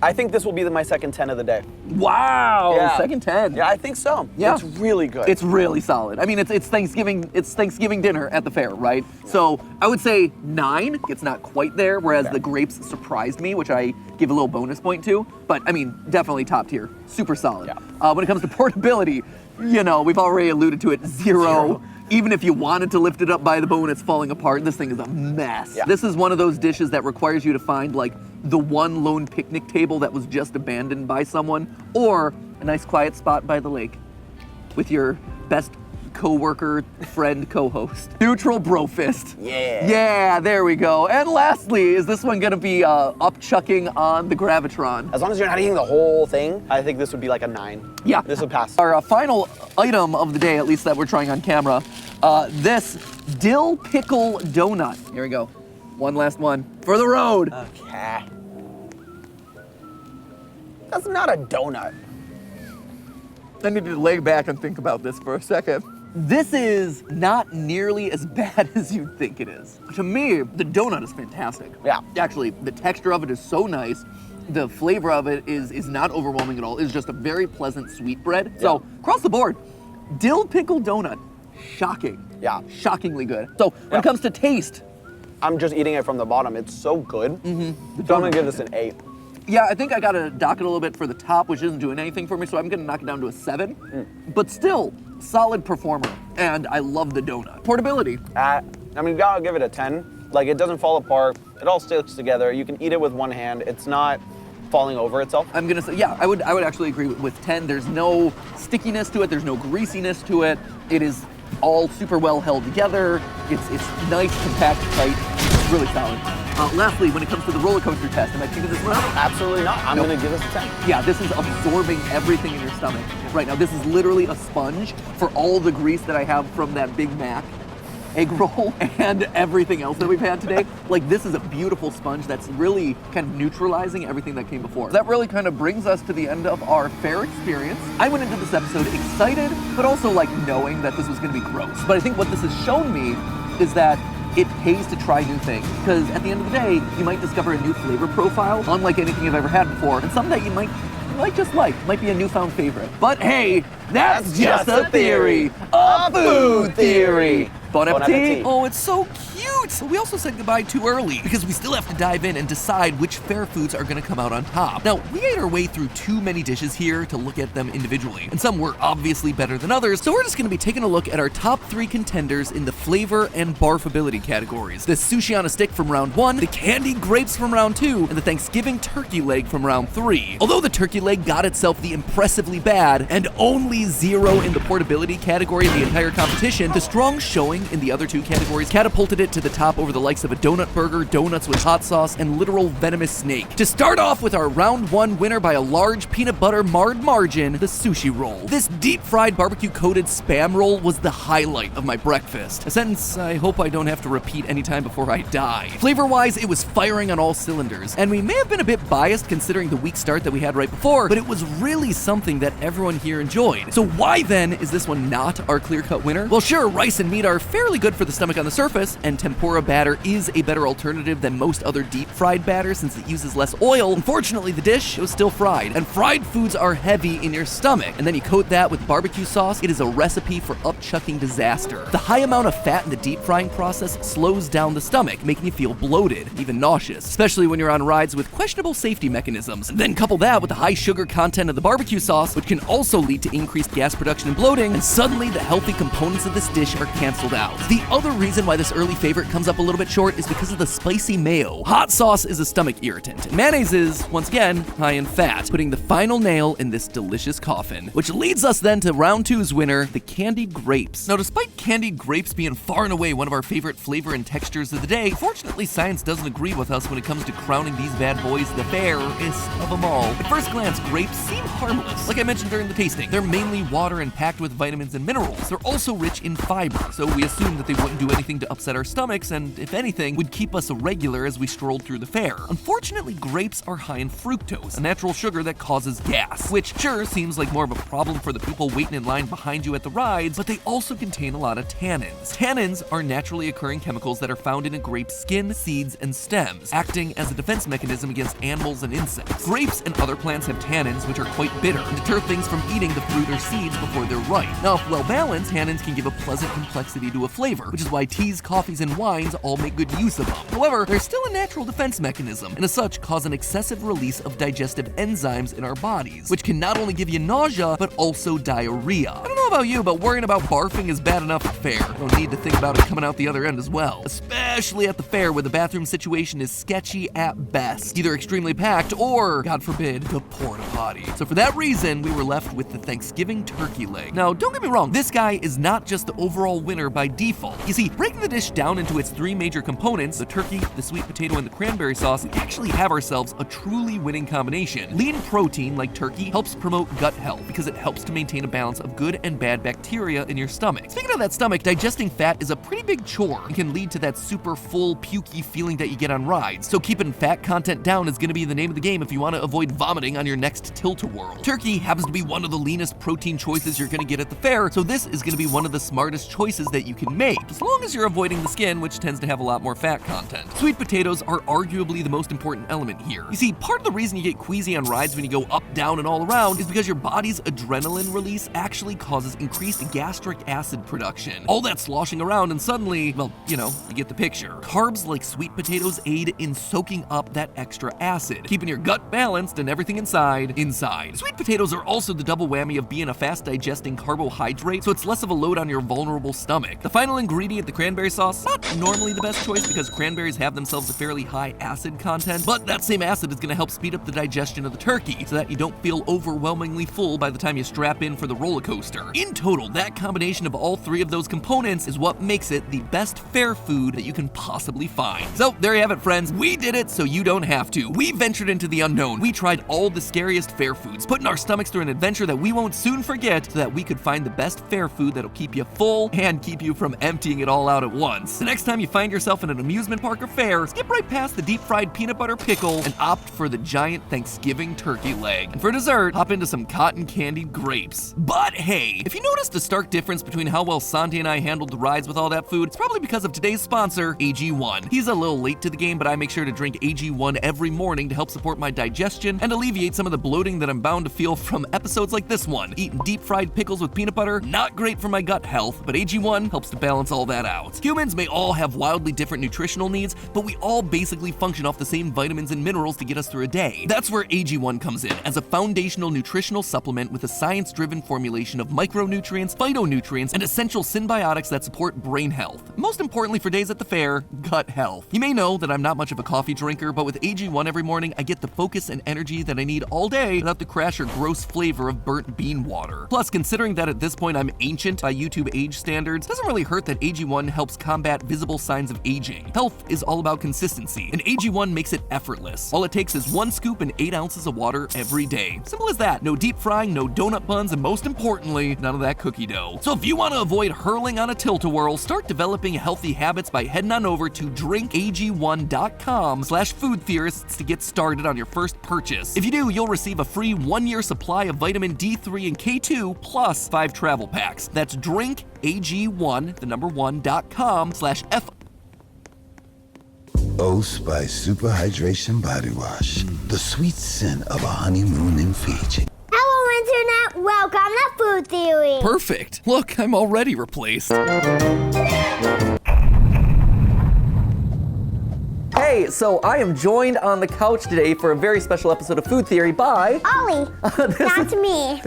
I think this will be my second 10 of the day. Wow, Yeah. second 10. Yeah, I think so. Yeah. It's really good. It's really solid. I mean, it's Thanksgiving dinner at the fair, right? So I would say 9. It's not quite there, whereas the grapes surprised me, which I give a little bonus point to. But I mean, definitely top tier, super solid. When it comes to portability, you know, we've already alluded to it, 0. Even if you wanted to lift it up by the bone, it's falling apart. This thing is a mess. Yeah. This is one of those dishes that requires you to find like the one lone picnic table that was just abandoned by someone, or a nice quiet spot by the lake with your best co-worker, friend, co-host. Neutral bro fist. Yeah. Yeah, there we go. And lastly, is this one gonna be up-chucking on the Gravitron? As long as you're not eating the whole thing, I think this would be like a 9. Yeah. This would pass. Our final item of the day, at least that we're trying on camera, this dill pickle donut. Here we go. One last one for the road. Okay. That's not a donut. I need to lay back and think about this for a second. This is not nearly as bad as you'd think it is. To me, the donut is fantastic. Yeah. Actually, the texture of it is so nice. The flavor of it is not overwhelming at all. It's just a very pleasant sweet bread. So, across the board, dill pickle donut, shocking. Yeah. Shockingly good. So, when it comes to taste, I'm just eating it from the bottom. It's so good. Mm-hmm. So I'm gonna give this an 8. yeah, I think I gotta dock it a little bit for the top, which isn't doing anything for me, so I'm gonna knock it down to a 7. But still, solid performer, and I love the donut. Portability. I mean, gotta give it a 10. Like, it doesn't fall apart. It all sticks together. You can eat it with one hand. It's not falling over itself. I'm gonna say, yeah, I would actually agree with 10. There's no stickiness to it. There's no greasiness to it. It is all super well held together. It's nice, compact, tight. It's really solid. Lastly, when it comes to the roller coaster test, am I keeping this one up? Absolutely not. I'm gonna give this a 10. Yeah, this is absorbing everything in your stomach right now. This is literally a sponge for all the grease that I have from that Big Mac egg roll and everything else that we've had today. Like, this is a beautiful sponge that's really kind of neutralizing everything that came before. That really kind of brings us to the end of our fair experience. I went into this episode excited, but also like knowing that this was gonna be gross. But I think what this has shown me is that it pays to try new things, because at the end of the day, you might discover a new flavor profile, unlike anything you've ever had before, and something that you might just like, might be a newfound favorite. But hey, that's just a theory, a food theory. Bon appetit. Oh, it's so cute! But we also said goodbye too early because we still have to dive in and decide which fair foods are gonna come out on top. Now, we ate our way through too many dishes here to look at them individually, and some were obviously better than others, so we're just gonna be taking a look at our top 3 contenders in the flavor and barfability categories. The sushi on a stick from round 1, the candied grapes from round 2, and the Thanksgiving turkey leg from round 3. Although the turkey leg got itself the impressively bad and only 0 in the portability category in the entire competition, the strong showing in the other 2 categories catapulted it to the top over the likes of a donut burger, donuts with hot sauce, and literal venomous snake. To start off with our round 1 winner by a large peanut butter marred margin, the sushi roll. This deep-fried barbecue-coated Spam roll was the highlight of my breakfast, a sentence I hope I don't have to repeat anytime before I die. Flavor-wise, it was firing on all cylinders, and we may have been a bit biased considering the weak start that we had right before, but it was really something that everyone here enjoyed. So why then is this one not our clear-cut winner? Well, sure, rice and meat are fairly good for the stomach on the surface, and tempura batter is a better alternative than most other deep-fried batter since it uses less oil. Unfortunately, the dish was still fried, and fried foods are heavy in your stomach, and then you coat that with barbecue sauce. It is a recipe for up-chucking disaster. The high amount of fat in the deep frying process slows down the stomach, making you feel bloated, even nauseous, especially when you're on rides with questionable safety mechanisms. And then couple that with the high sugar content of the barbecue sauce, which can also lead to increased gas production and bloating, and suddenly the healthy components of this dish are canceled out. The other reason why this early favorite comes up a little bit short is because of the spicy mayo. Hot sauce is a stomach irritant. Mayonnaise is, once again, high in fat, putting the final nail in this delicious coffin. Which leads us then to round 2's winner, the candied grapes. Now, despite candied grapes being far and away one of our favorite flavor and textures of the day, unfortunately science doesn't agree with us when it comes to crowning these bad boys the fairest of them all. At first glance, grapes seem harmless. Like I mentioned during the tasting, they're mainly water and packed with vitamins and minerals. They're also rich in fiber, so we assumed that they wouldn't do anything to upset our stomachs and, if anything, would keep us irregular as we strolled through the fair. Unfortunately, grapes are high in fructose, a natural sugar that causes gas, which sure seems like more of a problem for the people waiting in line behind you at the rides, but they also contain a lot of tannins. Tannins are naturally occurring chemicals that are found in a grape's skin, seeds, and stems, acting as a defense mechanism against animals and insects. Grapes and other plants have tannins, which are quite bitter and deter things from eating the fruit or seeds before they're ripe. Now, if well balanced, tannins can give a pleasant complexity to a flavor, which is why teas, coffees, and wines all make good use of them. However, they're still a natural defense mechanism, and as such cause an excessive release of digestive enzymes in our bodies, which can not only give you nausea, but also diarrhea. I don't know about you, but worrying about barfing is bad enough at fair. No need to think about it coming out the other end as well. Especially at the fair where the bathroom situation is sketchy at best. Either extremely packed or, God forbid, the porta potty. So for that reason, we were left with the Thanksgiving turkey leg. Now, don't get me wrong, this guy is not just the overall winner by default. You see, breaking the dish down into its three major components, the turkey, the sweet potato, and the cranberry sauce, we actually have ourselves a truly winning combination. Lean protein, like turkey, helps promote gut health because it helps to maintain a balance of good and bad bacteria in your stomach. Speaking of that stomach, digesting fat is a pretty big chore and can lead to that super full, pukey feeling that you get on rides. So keeping fat content down is going to be the name of the game if you want to avoid vomiting on your next tilt-a-whirl. Turkey happens to be one of the leanest protein choices you're going to get at the fair, so this is going to be one of the smartest choices that you can make, as long as you're avoiding the skin, which tends to have a lot more fat content. Sweet potatoes are arguably the most important element here. You see, part of the reason you get queasy on rides when you go up, down, and all around is because your body's adrenaline release actually causes increased gastric acid production. All that sloshing around and suddenly, well, you know, you get the picture. Carbs like sweet potatoes aid in soaking up that extra acid, keeping your gut balanced and everything inside. Sweet potatoes are also the double whammy of being a fast digesting carbohydrate, so it's less of a load on your vulnerable stomach. The final ingredient, the cranberry sauce, not normally the best choice because cranberries have themselves a fairly high acid content, but that same acid is going to help speed up the digestion of the turkey so that you don't feel overwhelmingly full by the time you strap in for the roller coaster. In total, that combination of all three of those components is what makes it the best fair food that you can possibly find. So there you have it, friends. We did it so you don't have to. We ventured into the unknown. We tried all the scariest fair foods, putting our stomachs through an adventure that we won't soon forget so that we could find the best fair food that'll keep you full and keep you from emptying it all out at once. The next time you find yourself in an amusement park or fair, skip right past the deep fried peanut butter pickle and opt for the giant Thanksgiving turkey leg. And for dessert, hop into some cotton candied grapes. But hey, if you noticed a stark difference between how well Santi and I handled the rides with all that food, it's probably because of today's sponsor, AG1. He's a little late to the game, but I make sure to drink AG1 every morning to help support my digestion and alleviate some of the bloating that I'm bound to feel from episodes like this one. Eating deep fried pickles with peanut butter, not great for my gut health, but AG1 helps to balance all that out. Humans may all have wildly different nutritional needs, but we all basically function off the same vitamins and minerals to get us through a day. That's where AG1 comes in, as a foundational nutritional supplement with a science-driven formulation of micronutrients, phytonutrients, and essential symbiotics that support brain health. Most importantly for days at the fair, gut health. You may know that I'm not much of a coffee drinker, but with AG1 every morning, I get the focus and energy that I need all day without the crash or gross flavor of burnt bean water. Plus, considering that at this point I'm ancient by YouTube age standards, it doesn't really hurt that AG1 helps combat visible signs of aging. Health is all about consistency, and AG1 makes it effortless. All it takes is 1 scoop and 8 ounces of water every day. Simple as that. No deep frying, no donut buns, and most importantly, none of that cookie dough. So if you want to avoid hurling on a tilt-a-whirl, start developing healthy habits by heading on over to drinkag1.com/foodtheorists to get started on your first purchase. If you do, you'll receive a free 1-year supply of vitamin D3 and K2 plus 5 travel packs. That's drinkag1.com/F. Old Spice Super Hydration Body Wash. The sweet scent of a honeymoon in Fiji. Hello, Internet. Welcome to Food Theory. Perfect. Look, I'm already replaced. Hey, so I am joined on the couch today for a very special episode of Food Theory by Ollie. That's me.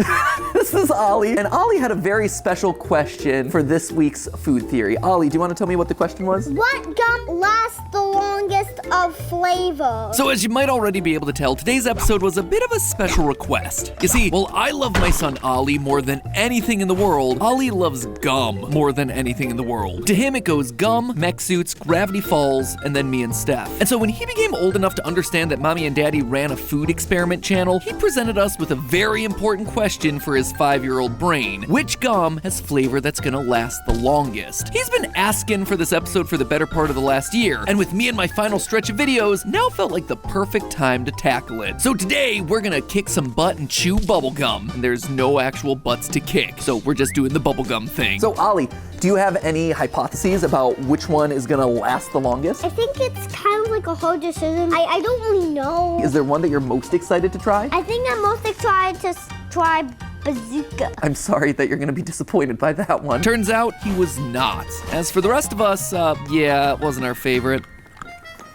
This is Ollie, and Ollie had a very special question for this week's Food Theory. Ollie, do you want to tell me what the question was? What gum lasts the longest of flavor? So as you might already be able to tell, today's episode was a bit of a special request. You see, while I love my son Ollie more than anything in the world, Ollie loves gum more than anything in the world. To him, it goes gum, mech suits, Gravity Falls, and then me and Steph. And so when he became old enough to understand that Mommy and Daddy ran a food experiment channel, he presented us with a very important question for his 5-year-old brain. Which gum has flavor that's gonna last the longest? He's been asking for this episode for the better part of the last year, and with me and my final stretch of videos, now felt like the perfect time to tackle it. So today, we're gonna kick some butt and chew bubblegum. And there's no actual butts to kick, so we're just doing the bubblegum thing. So Ollie, do you have any hypotheses about which one is gonna last the longest? I think it's kind of like a hard decision. I don't really know. Is there one that you're most excited to try? I think I'm most excited to try Bazooka. I'm sorry that you're gonna be disappointed by that one. Turns out he was not. As for the rest of us, yeah, it wasn't our favorite.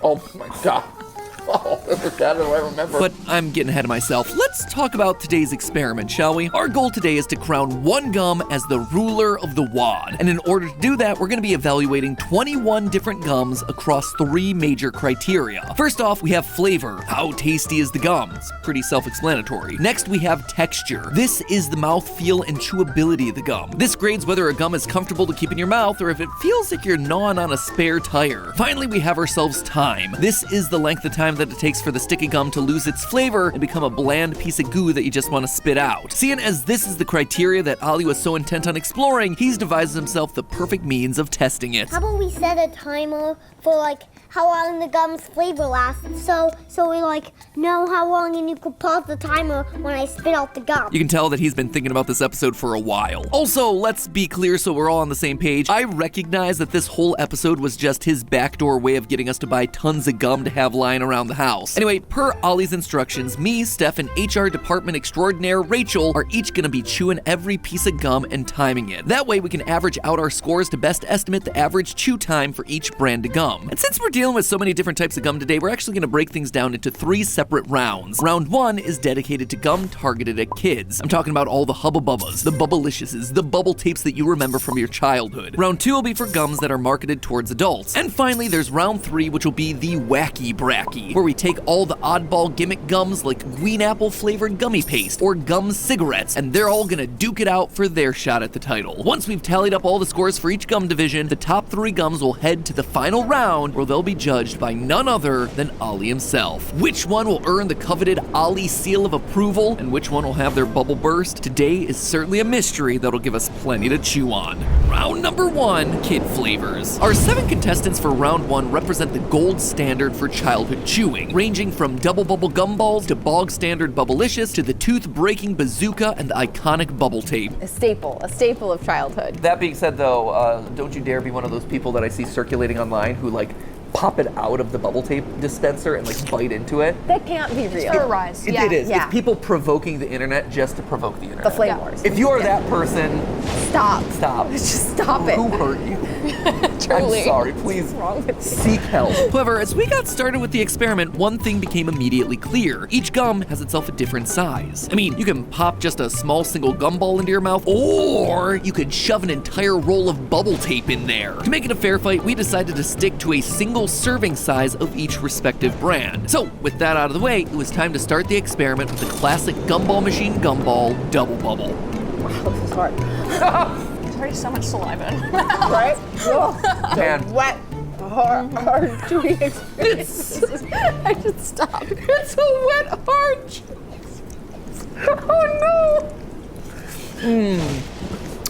Oh my God. Oh, I forgot what I remember. But I'm getting ahead of myself. Let's talk about today's experiment, shall we? Our goal today is to crown one gum as the ruler of the wad. And in order to do that, we're going to be evaluating 21 different gums across 3 major criteria. First off, we have flavor. How tasty is the gum? It's pretty self-explanatory. Next, we have texture. This is the mouthfeel and chewability of the gum. This grades whether a gum is comfortable to keep in your mouth or if it feels like you're gnawing on a spare tire. Finally, we have ourselves time. This is the length of time that it takes for the sticky gum to lose its flavor and become a bland piece of goo that you just want to spit out. Seeing as this is the criteria that Ali was so intent on exploring, he's devised himself the perfect means of testing it. How about we set a timer for like how long the gum's flavor lasts, so we like know how long, and you could pause the timer when I spit out the gum. You can tell that he's been thinking about this episode for a while. Also, let's be clear so we're all on the same page. I recognize that this whole episode was just his backdoor way of getting us to buy tons of gum to have lying around the house. Anyway, per Ollie's instructions, me, Steph, and HR department extraordinaire Rachel are each gonna be chewing every piece of gum and timing it. That way we can average out our scores to best estimate the average chew time for each brand of gum. And since we're dealing with so many different types of gum today, we're actually gonna break things down into 3 separate rounds. Round 1 is dedicated to gum targeted at kids. I'm talking about all the Hubba Bubbas, the Bubbliciouses, the bubble tapes that you remember from your childhood. Round 2 will be for gums that are marketed towards adults. And finally, there's round 3, which will be the Wacky Bracky, where we take all the oddball gimmick gums like green apple flavored gummy paste or gum cigarettes, and they're all gonna duke it out for their shot at the title. Once we've tallied up all the scores for each gum division, the top 3 gums will head to the final round, where they'll be judged by none other than Ollie himself. Which one will earn the coveted Ollie seal of approval, and which one will have their bubble burst? Today is certainly a mystery that'll give us plenty to chew on. Round number 1, kid flavors. Our 7 contestants for round 1 represent the gold standard for childhood chewing, ranging from double bubble gumballs to bog standard Bubblicious to the tooth-breaking bazooka and the iconic bubble tape. A staple of childhood. That being said, though, don't you dare be one of those people that I see circulating online who like pop it out of the bubble tape dispenser and like bite into it. That can't be real. It's for a rise. It is. Yeah. It's people provoking the internet just to provoke the internet. The flame wars. If you are that person, Stop. Just stop it. Who hurt you? Truly. I'm sorry. Please seek help. However, as we got started with the experiment, one thing became immediately clear. Each gum has itself a different size. I mean, you can pop just a small single gumball into your mouth, or you could shove an entire roll of bubble tape in there. To make it a fair fight, we decided to stick to a single serving size of each respective brand. So, with that out of the way, it was time to start the experiment with the classic Gumball Machine Gumball Double Bubble. Wow, this is hard. There's already so much saliva in my mouth. Right? Man. Wet, hard chewing experience. I should stop. It's a wet, hard chewing. Oh no!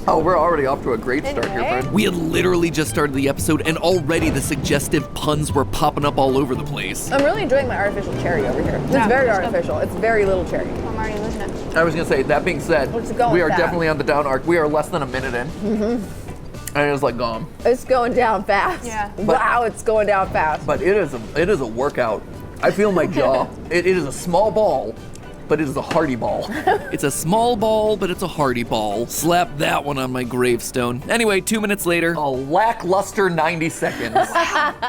Oh, we're already off to a great start here, friend. We had literally just started the episode, and already the suggestive puns were popping up all over the place. I'm really enjoying my artificial cherry over here. It's very artificial. It's very little cherry. I'm already losing it. I was gonna say, that being said, It's going we are fast. definitely on the down arc. We are less than a minute in. And it's like gone. It's going down fast. Yeah. Wow, it's going down fast. But it is a workout. I feel my jaw. It is a small ball, but it is a hearty ball. It's a small ball, but it's a hearty ball. Slap that one on my gravestone. Anyway, 2 minutes later. A lackluster 90 seconds.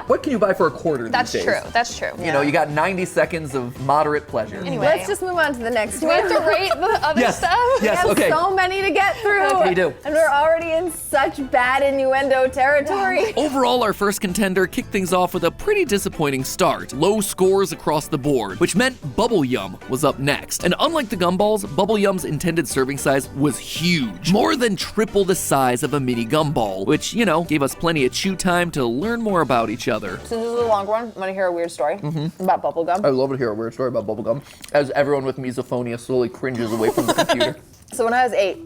What can you buy for a quarter That's these days? true. That's true. You know, you got 90 seconds of moderate pleasure. Anyway. Let's just move on to the next Do we have to rate the other Yes. stuff? Yes, We have okay. so many to get through. Okay. We do. And we're already in such bad innuendo territory. Overall, our first contender kicked things off with a pretty disappointing start. Low scores across the board, which meant Bubble Yum was up next. And unlike the gumballs, Bubble Yum's intended serving size was huge. More than triple the size of a mini gumball, which, you know, gave us plenty of chew time to learn more about each other. Since this is a long one, I'm gonna hear a weird story about bubblegum. I love to hear a weird story about bubblegum, as everyone with misophonia slowly cringes away from the computer. So when I was 8,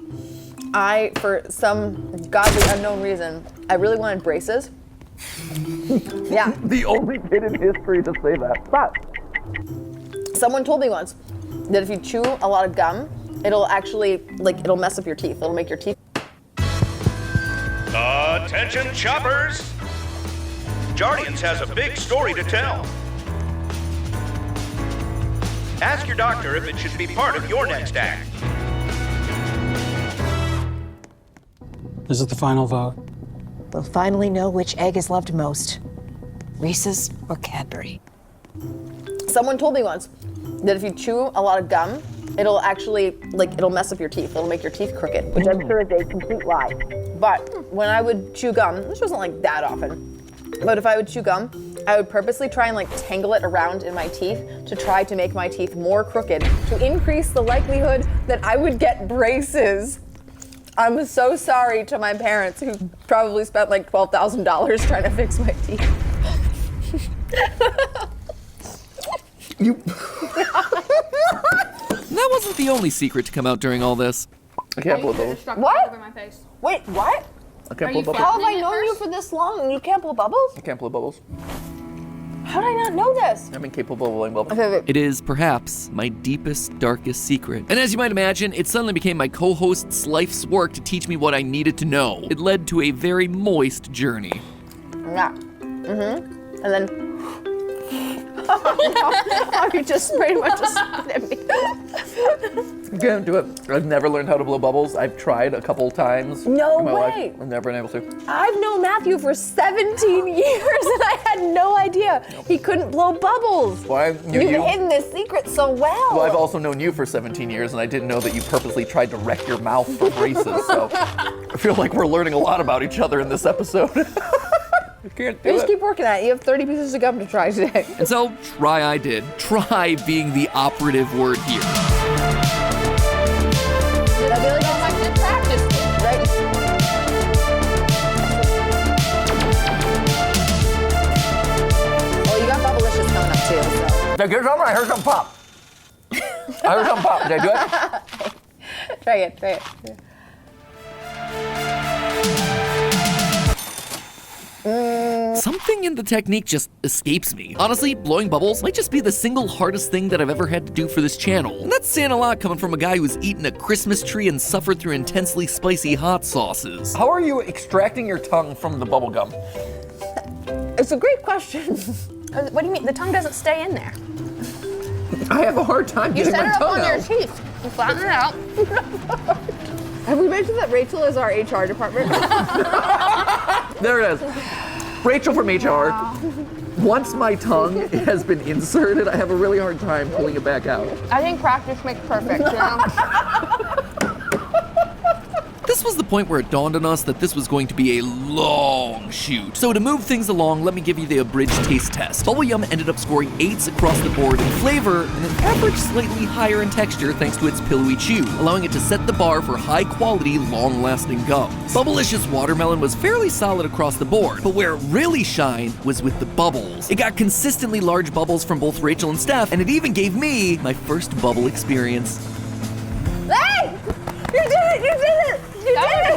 I, for some godly unknown reason, I really wanted braces. Yeah. The only kid in history to say that. But someone told me once that if you chew a lot of gum, it'll actually, like, it'll mess up your teeth. It'll make your teeth. Attention choppers! Jardians has a big story to tell. Ask your doctor if it should be part of your next act. This is the final vote. We'll finally know which egg is loved most, Reese's or Cadbury. Someone told me once that if you chew a lot of gum, it'll actually, it'll mess up your teeth. It'll make your teeth crooked, which I'm sure is a complete lie. But when I would chew gum, this wasn't that often, but if I would chew gum, I would purposely try and tangle it around in my teeth to try to make my teeth more crooked to increase the likelihood that I would get braces. I'm so sorry to my parents who probably spent $12,000 trying to fix my teeth. That wasn't the only secret to come out during all this. I can't blow bubbles. What? Wait, what? I can't blow bubbles. How have I known you for this long and you can't blow bubbles? I can't blow bubbles. How did I not know this? I'm incapable of blowing bubbles. It is perhaps my deepest, darkest secret. And as you might imagine, it suddenly became my co-host's life's work to teach me what I needed to know. It led to a very moist journey. Yeah. And then you just pretty much just spit at me. I can't do it. I've never learned how to blow bubbles. I've tried a couple times. No in my way. life. I've never been able to. I've known Matthew for 17 years and I had no idea he couldn't blow bubbles. Well, I knew You've hidden this secret so well. Well, I've also known you for 17 years, and I didn't know that you purposely tried to wreck your mouth for braces. So I feel like we're learning a lot about each other in this episode. I can't do You just it. keep working at it. You have 30 pieces of gum to try today. And so, try I did. Try being the operative word here. I feel like it's like to practice it, right? Oh, you got Bubblicious coming up too, so. Did I get some? I heard some pop. I heard some pop. Did I do it? Try it. Something in the technique just escapes me. Honestly, blowing bubbles might just be the single hardest thing that I've ever had to do for this channel. And that's saying a lot coming from a guy who's eaten a Christmas tree and suffered through intensely spicy hot sauces. How are you extracting your tongue from the bubble gum? It's a great question. What do you mean? The tongue doesn't stay in there. I have a hard time You getting set my it up tongue on your out. teeth. You flatten it out. Have we mentioned that Rachel is our HR department? There it is. Rachel from HR. Once my tongue has been inserted, I have a really hard time pulling it back out. I think practice makes perfect, you know? This was the point where it dawned on us that this was going to be a long shoot. So to move things along, let me give you the abridged taste test. Bubble Yum ended up scoring 8s across the board in flavor and an average slightly higher in texture thanks to its pillowy chew, allowing it to set the bar for high-quality, long-lasting gums. Bubblicious Watermelon was fairly solid across the board, but where it really shined was with the bubbles. It got consistently large bubbles from both Rachel and Steph, and it even gave me my first bubble experience. Hey! You did it! You did it! You did it!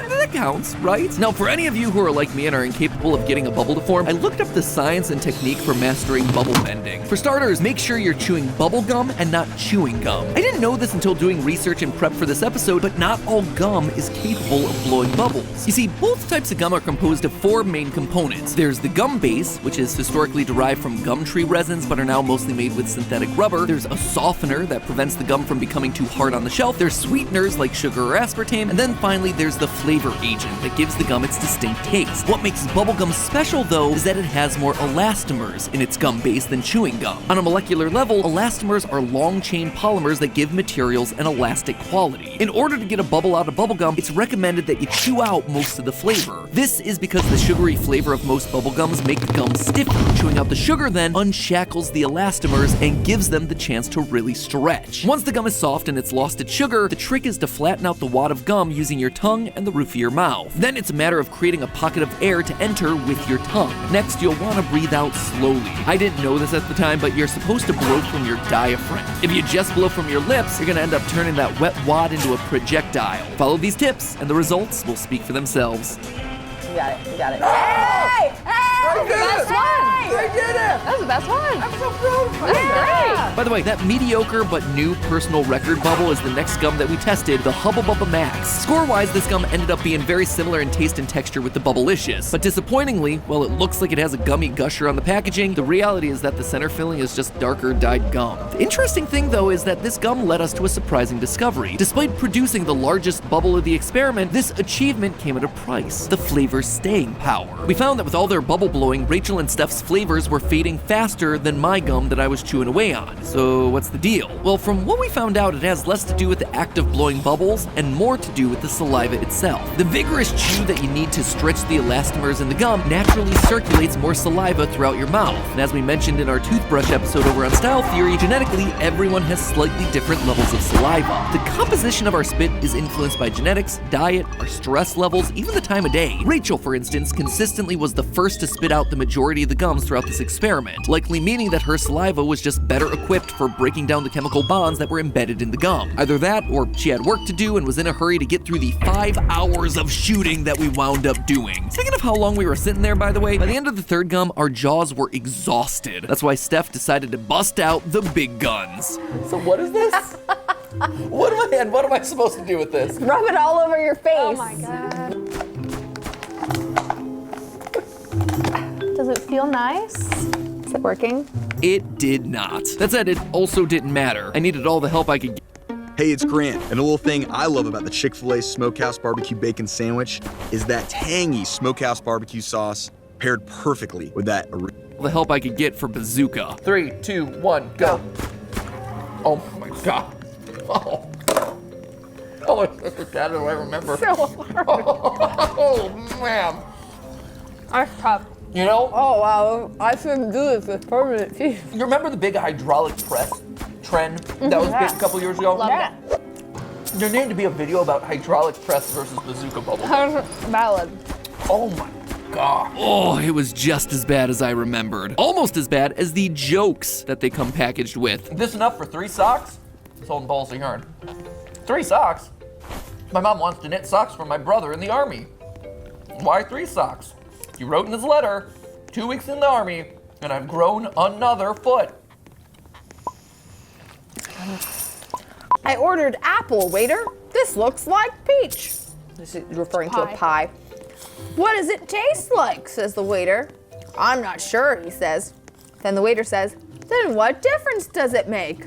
That counts, right? Now, for any of you who are like me and are incapable of getting a bubble to form, I looked up the science and technique for mastering bubble bending. For starters, make sure you're chewing bubble gum and not chewing gum. I didn't know this until doing research and prep for this episode, but not all gum is capable of blowing bubbles. You see, both types of gum are composed of 4 main components. There's the gum base, which is historically derived from gum tree resins, but are now mostly made with synthetic rubber. There's a softener that prevents the gum from becoming too hard on the shelf. There's sweeteners like sugar or aspartame, and then finally there's the flavor agent that gives the gum its distinct taste. What makes bubblegum special though is that it has more elastomers in its gum base than chewing gum. On a molecular level, elastomers are long chain polymers that give materials an elastic quality. In order to get a bubble out of bubblegum, it's recommended that you chew out most of the flavor. This is because the sugary flavor of most bubblegums make the gum stiffer. Chewing out the sugar then unshackles the elastomers and gives them the chance to really stretch. Once the gum is soft and it's lost its sugar, the trick is to flatten out the wad of gum using your tongue and the roof of your mouth. Then it's a matter of creating a pocket of air to enter with your tongue. Next, you'll want to breathe out slowly. I didn't know this at the time, but you're supposed to blow from your diaphragm. If you just blow from your lips, you're gonna end up turning that wet wad into a projectile. Follow these tips, and the results will speak for themselves. You got it. You got it. Hey! Hey! That was the best one! I did it! That was the best one! I'm so proud of you. That's great! By the way, that mediocre but new personal record bubble is the next gum that we tested, the Hubba Bubba Max. Score-wise, this gum ended up being very similar in taste and texture with the Bubblicious. But disappointingly, while it looks like it has a gummy gusher on the packaging, the reality is that the center filling is just darker dyed gum. The interesting thing though is that this gum led us to a surprising discovery. Despite producing the largest bubble of the experiment, this achievement came at a price: the flavor's staying power. We found that with all their bubble blowing, Rachel and Steph's flavors elastomers were fading faster than my gum that I was chewing away on. So what's the deal? Well, from what we found out, it has less to do with the act of blowing bubbles and more to do with the saliva itself. The vigorous chew that you need to stretch the elastomers in the gum naturally circulates more saliva throughout your mouth. And as we mentioned in our toothbrush episode over on Style Theory, genetically, everyone has slightly different levels of saliva. The composition of our spit is influenced by genetics, diet, our stress levels, even the time of day. Rachel, for instance, consistently was the first to spit out the majority of the gums throughout this experiment, likely meaning that her saliva was just better equipped for breaking down the chemical bonds that were embedded in the gum. Either that, or she had work to do and was in a hurry to get through the 5 hours of shooting that we wound up doing. Speaking of how long we were sitting there, by the way, by the end of the third gum, our jaws were exhausted. That's why Steph decided to bust out the big guns. So what is this? What am I supposed to do with this? Rub it all over your face. Oh my god. Does it feel nice? Is it working? It did not. That said, it also didn't matter. I needed all the help I could get. Hey, it's Grant, and a little thing I love about the Chick-fil-A Smokehouse Barbecue Bacon Sandwich is that tangy smokehouse barbecue sauce paired perfectly with that. All the help I could get for Bazooka. 3, 2, 1, go. Oh my god. Oh, that do I remember? So hard. Oh man. That's tough. You know? Oh wow, I shouldn't do this with permanent teeth. You remember the big hydraulic press trend that was big a couple years ago? Love it. There needed to be a video about hydraulic press versus bazooka bubble. Valid. Oh my god. Oh, it was just as bad as I remembered. Almost as bad as the jokes that they come packaged with. This enough for 3 socks? It's holding balls of yarn. 3 socks? My mom wants to knit socks for my brother in the army. Why 3 socks? He wrote in his letter, 2 weeks in the army, and I've grown another foot. I ordered apple, waiter. This looks like peach. This is referring to a pie. What does it taste like, says the waiter. I'm not sure, he says. Then the waiter says, then what difference does it make?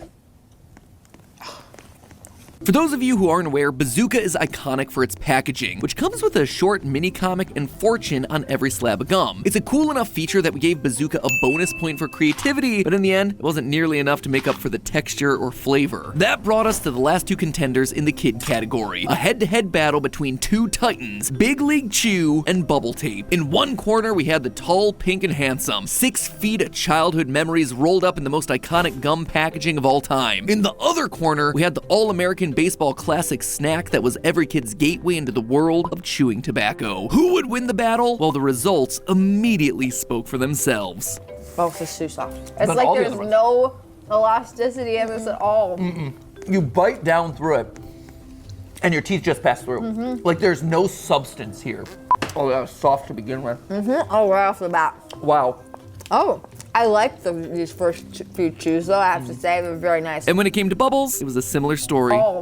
For those of you who aren't aware, Bazooka is iconic for its packaging, which comes with a short mini comic and fortune on every slab of gum. It's a cool enough feature that we gave Bazooka a bonus point for creativity, but in the end, it wasn't nearly enough to make up for the texture or flavor. That brought us to the last 2 contenders in the kid category, a head-to-head battle between 2 titans, Big League Chew and Bubble Tape. In one corner, we had the tall, pink, and handsome, 6 feet of childhood memories rolled up in the most iconic gum packaging of all time. In the other corner, we had the all-American baseball classic snack that was every kid's gateway into the world of chewing tobacco. Who would win the battle? Well, the results immediately spoke for themselves. Oh, this is too soft. It's like there's no elasticity in this at all. You bite down through it, and your teeth just pass through. Like there's no substance here. Oh, that was soft to begin with. Oh, right off the bat. Wow. Oh, I like these first few chews though, I have to say. They're very nice. And when it came to bubbles, it was a similar story. Oh.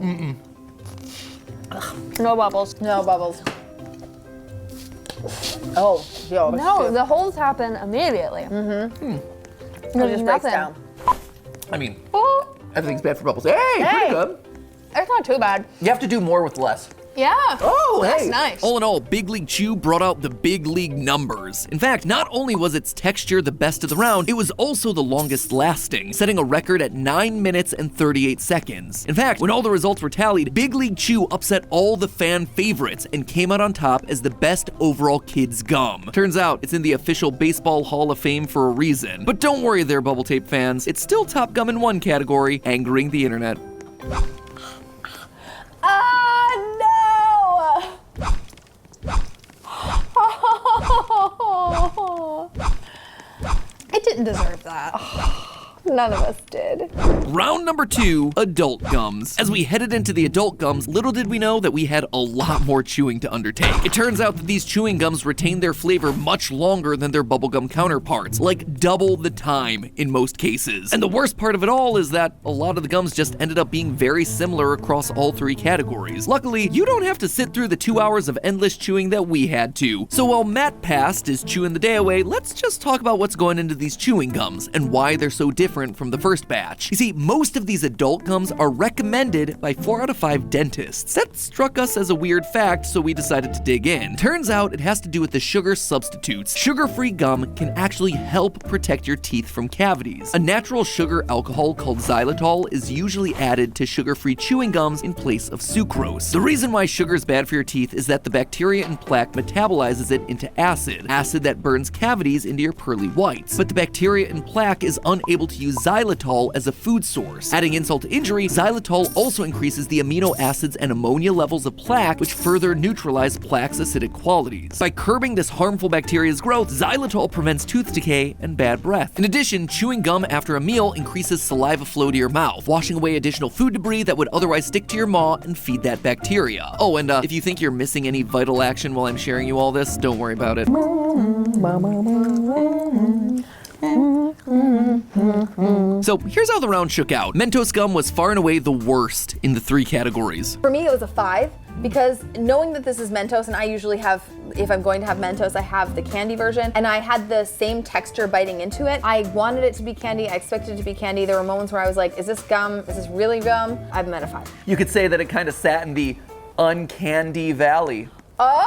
No bubbles. No bubbles. Oh, yo. No, the holes happen immediately. It There's just breaks nothing. down. I mean, Oh, everything's bad for bubbles. Hey, pretty good. it's not too bad. You have to do more with less. Yeah. Oh, That's hey. nice. All in all, Big League Chew brought out the big league numbers. In fact, not only was its texture the best of the round, it was also the longest lasting, setting a record at 9 minutes and 38 seconds. In fact, when all the results were tallied, Big League Chew upset all the fan favorites and came out on top as the best overall kids gum. Turns out, it's in the official Baseball Hall of Fame for a reason. But don't worry there, Bubble Tape fans, it's still top gum in one category, angering the internet. No! It didn't deserve that. None of us did. Round number 2, adult gums. As we headed into the adult gums, little did we know that we had a lot more chewing to undertake. It turns out that these chewing gums retain their flavor much longer than their bubblegum counterparts, like double the time in most cases. And the worst part of it all is that a lot of the gums just ended up being very similar across all 3 categories. Luckily, you don't have to sit through the 2 hours of endless chewing that we had to. So while Matt passed is chewing the day away, let's just talk about what's going into these chewing gums and why they're so different different from the first batch. You see, most of these adult gums are recommended by 4 out of 5 dentists. That struck us as a weird fact, so we decided to dig in. Turns out it has to do with the sugar substitutes. Sugar-free gum can actually help protect your teeth from cavities. A natural sugar alcohol called xylitol is usually added to sugar-free chewing gums in place of sucrose. The reason why sugar is bad for your teeth is that the bacteria in plaque metabolizes it into acid that burns cavities into your pearly whites. But the bacteria in plaque is unable to use xylitol as a food source. Adding insult to injury, xylitol also increases the amino acids and ammonia levels of plaque, which further neutralize plaque's acidic qualities. By curbing this harmful bacteria's growth, xylitol prevents tooth decay and bad breath. In addition, chewing gum after a meal increases saliva flow to your mouth, washing away additional food debris that would otherwise stick to your maw and feed that bacteria. Oh, and if you think you're missing any vital action while I'm sharing you all this, don't worry about it. So here's how the round shook out. Mentos gum was far and away the worst in the 3 categories. For me, it was a 5 because knowing that this is Mentos, and I usually have, if I'm going to have Mentos, I have the candy version, and I had the same texture biting into it. I wanted it to be candy. I expected it to be candy. There were moments where I was like, is this gum? Is this really gum? I've met a 5. You could say that it kind of sat in the uncandy valley. Oh!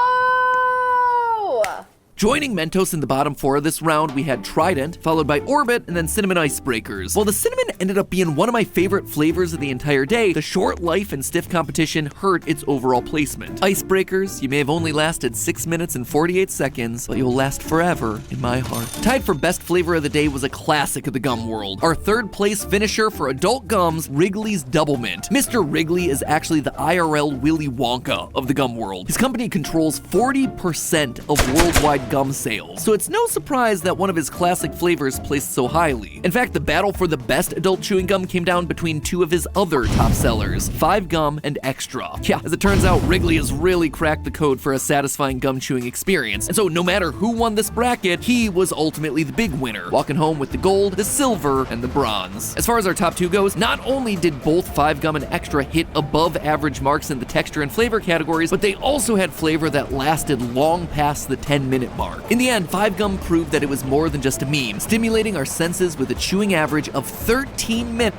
Joining Mentos in the bottom 4 of this round, we had Trident, followed by Orbit, and then Cinnamon Icebreakers. While the cinnamon ended up being one of my favorite flavors of the entire day, the short life and stiff competition hurt its overall placement. Icebreakers, you may have only lasted 6 minutes and 48 seconds, but you'll last forever in my heart. Tied for best flavor of the day was a classic of the gum world. Our 3rd place finisher for adult gums, Wrigley's Double Mint. Mr. Wrigley is actually the IRL Willy Wonka of the gum world. His company controls 40% of worldwide gum sales, so it's no surprise that one of his classic flavors placed so highly. In fact, the battle for the best adult chewing gum came down between 2 of his other top sellers, 5 Gum and Extra. Yeah, as it turns out, Wrigley has really cracked the code for a satisfying gum chewing experience, and so no matter who won this bracket, he was ultimately the big winner, walking home with the gold, the silver, and the bronze. As far as our top 2 goes, not only did both 5 Gum and Extra hit above average marks in the texture and flavor categories, but they also had flavor that lasted long past the 10-minute mark. In the end, 5 Gum proved that it was more than just a meme, stimulating our senses with a chewing average of 13 minutes.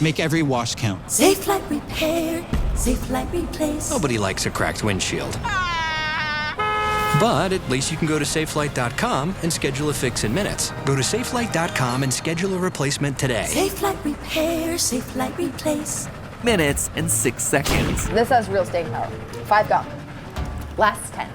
Make every wash count. Safe like repair, safe like replace. Nobody likes a cracked windshield. But at least you can go to safelight.com and schedule a fix in minutes. Go to safelight.com and schedule a replacement today. Safe like repair, safe like replace. Minutes and 6 seconds. This has real staying power. 5 Gum. Last 10.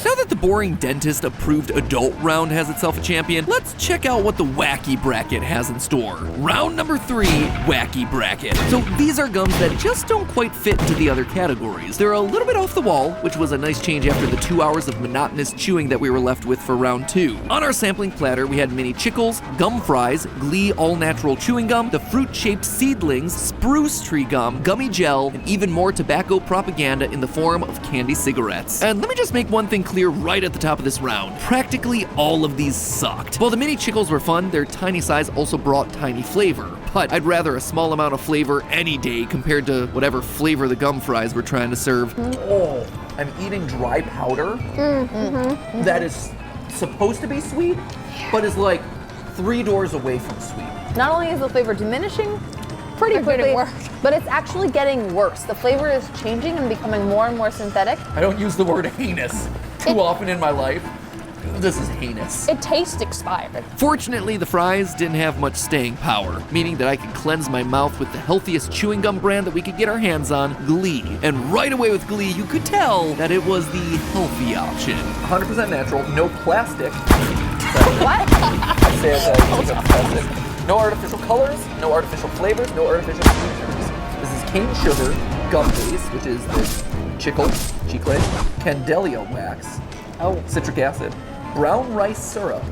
Now that the boring dentist approved adult round has itself a champion, let's check out what the wacky bracket has in store. Round number 3, wacky bracket. So these are gums that just don't quite fit into the other categories. They're a little bit off the wall, which was a nice change after the 2 hours of monotonous chewing that we were left with for round 2. On our sampling platter, we had mini Chickles, Gum Fries, Glee all-natural chewing gum, the fruit-shaped seedlings, spruce tree gum, gummy gel, and even more tobacco propaganda in the form of candy cigarettes. And let me just make one thing clear right at the top of this round. Practically all of these sucked. While the mini Chickles were fun, their tiny size also brought tiny flavor. But I'd rather a small amount of flavor any day compared to whatever flavor the Gum Fries were trying to serve. Oh, I'm eating dry powder that is supposed to be sweet, but is like 3 doors away from sweet. Not only is the flavor diminishing pretty quickly, but it's actually getting worse. The flavor is changing and becoming more and more synthetic. I don't use the word heinous too often in my life. This is heinous. It tastes expired. Fortunately, the fries didn't have much staying power, meaning that I could cleanse my mouth with the healthiest chewing gum brand that we could get our hands on, Glee. And right away with Glee, you could tell that it was the healthy option. 100% natural, no plastic. What? I say it's plastic. No artificial colors, no artificial flavors, no artificial sweeteners. This is cane sugar, gum base, which is the chicle, Candelia wax, citric acid, brown rice syrup,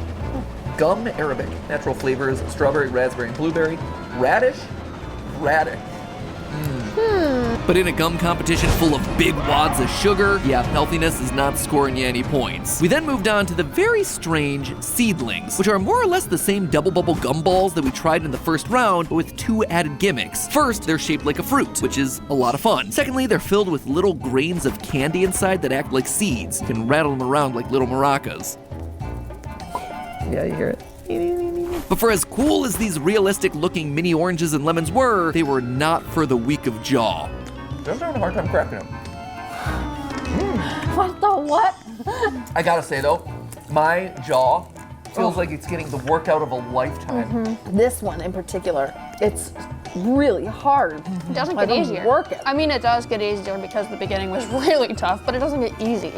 gum arabic, natural flavors, strawberry, raspberry, and blueberry, radish. But in a gum competition full of big wads of sugar, yeah, healthiness is not scoring you any points. We then moved on to the very strange seedlings, which are more or less the same double bubble gumballs that we tried in the first round, but with 2 added gimmicks. First, they're shaped like a fruit, which is a lot of fun. Secondly, they're filled with little grains of candy inside that act like seeds. You can rattle them around like little maracas. Yeah, you hear it. But for as cool as these realistic looking mini oranges and lemons were, they were not for the weak of jaw. I'm having a hard time cracking them. What the what? I gotta say though, my jaw feels like it's getting the workout of a lifetime. This one in particular, it's really hard. It doesn't Like, get I'm easier. working. I mean, it does get easier because the beginning was really tough, but it doesn't get easy.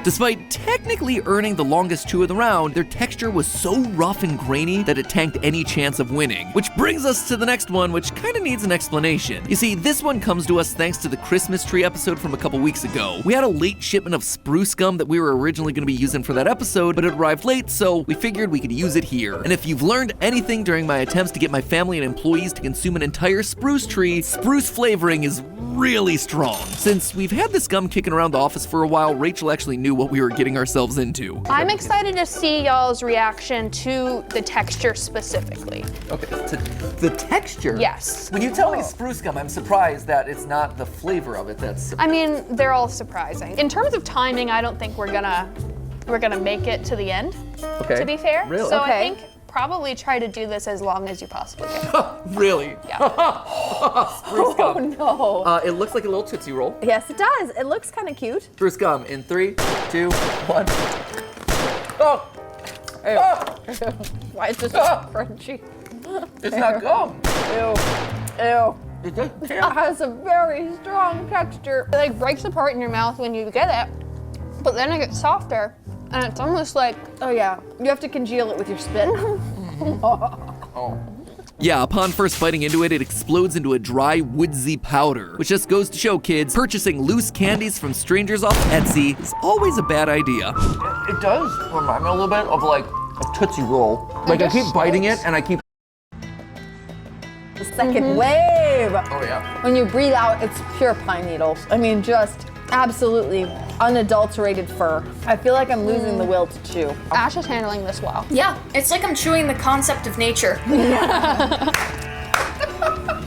Despite technically earning the longest chew of the round, their texture was so rough and grainy that it tanked any chance of winning. Which brings us to the next one, which kind of needs an explanation. You see, this one comes to us thanks to the Christmas tree episode from a couple weeks ago. We had a late shipment of spruce gum that we were originally going to be using for that episode, but it arrived late, so we figured we could use it here. And if you've learned anything during my attempts to get my family and employees to consume an entire spruce tree, spruce flavoring is really strong. Since we've had this gum kicking around the office for a while, Rachel actually knew what we were getting ourselves into. I'm excited to see y'all's reaction to the texture specifically. Okay, to the texture? Yes. When you tell me spruce gum, I'm surprised that it's not the flavor of it that's... I mean, they're all surprising. In terms of timing, I don't think we're gonna make it to the end, Okay. to be fair. Really? So Okay. I think probably try to do this as long as you possibly can. Really? Spruce gum. Oh no. It looks like a little Tootsie Roll. Yes, it does. It looks kind of cute. Spruce gum in 3, 2, 1. Oh! Ew. Why is this so crunchy? It's not gum. Ew. Ew. It has a very strong texture. It like breaks apart in your mouth when you get it, but then it gets softer, and it's almost like, Oh yeah. You have to congeal it with your spit. Yeah, upon first biting into it, it explodes into a dry, woodsy powder, which just goes to show kids, purchasing loose candies from strangers off Etsy is always a bad idea. It does remind me a little bit of like a Tootsie Roll. Like I keep biting it and I keep... The second wave. Oh yeah. When you breathe out, it's pure pine needles. I mean, just absolutely unadulterated fur. I feel like I'm losing the will to chew. Ash is handling this well. Yeah, it's like I'm chewing the concept of nature.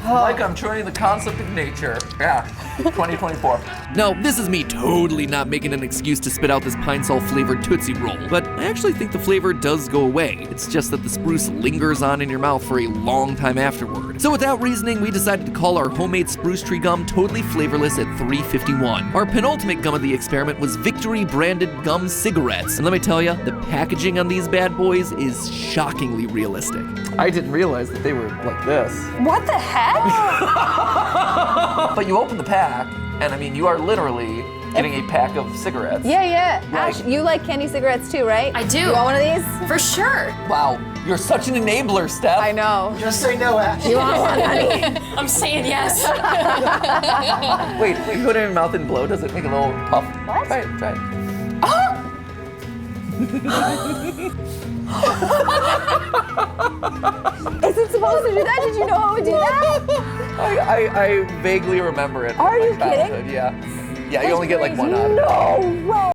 Like I'm chewing the concept of nature. Yeah, 2024. Now, this is me totally not making an excuse to spit out this pine sol flavored Tootsie Roll, but I actually think the flavor does go away. It's just that the spruce lingers on in your mouth for a long time afterward. So without reasoning, we decided to call our homemade spruce tree gum totally flavorless at 351. Our penultimate gum of the experiment was Victory branded gum cigarettes. And let me tell you, the packaging on these bad boys is shockingly realistic. I didn't realize that they were like this. What the heck? But you open the pack, and I mean, you are literally getting a pack of cigarettes. Yeah. Like- Ash, you like candy cigarettes too, right? I do. You want one of these? For sure. Wow, you're such an enabler, Steph. I know. Just say no, Ash. You want one, honey? I'm saying yes. Wait, you put it in your mouth and blow, does it make a little puff? What? Try it. Is it supposed to do that? Did you know it would do that? I vaguely remember it from Are my you kidding? childhood, yeah. Yeah, you only get like one out of it. No way.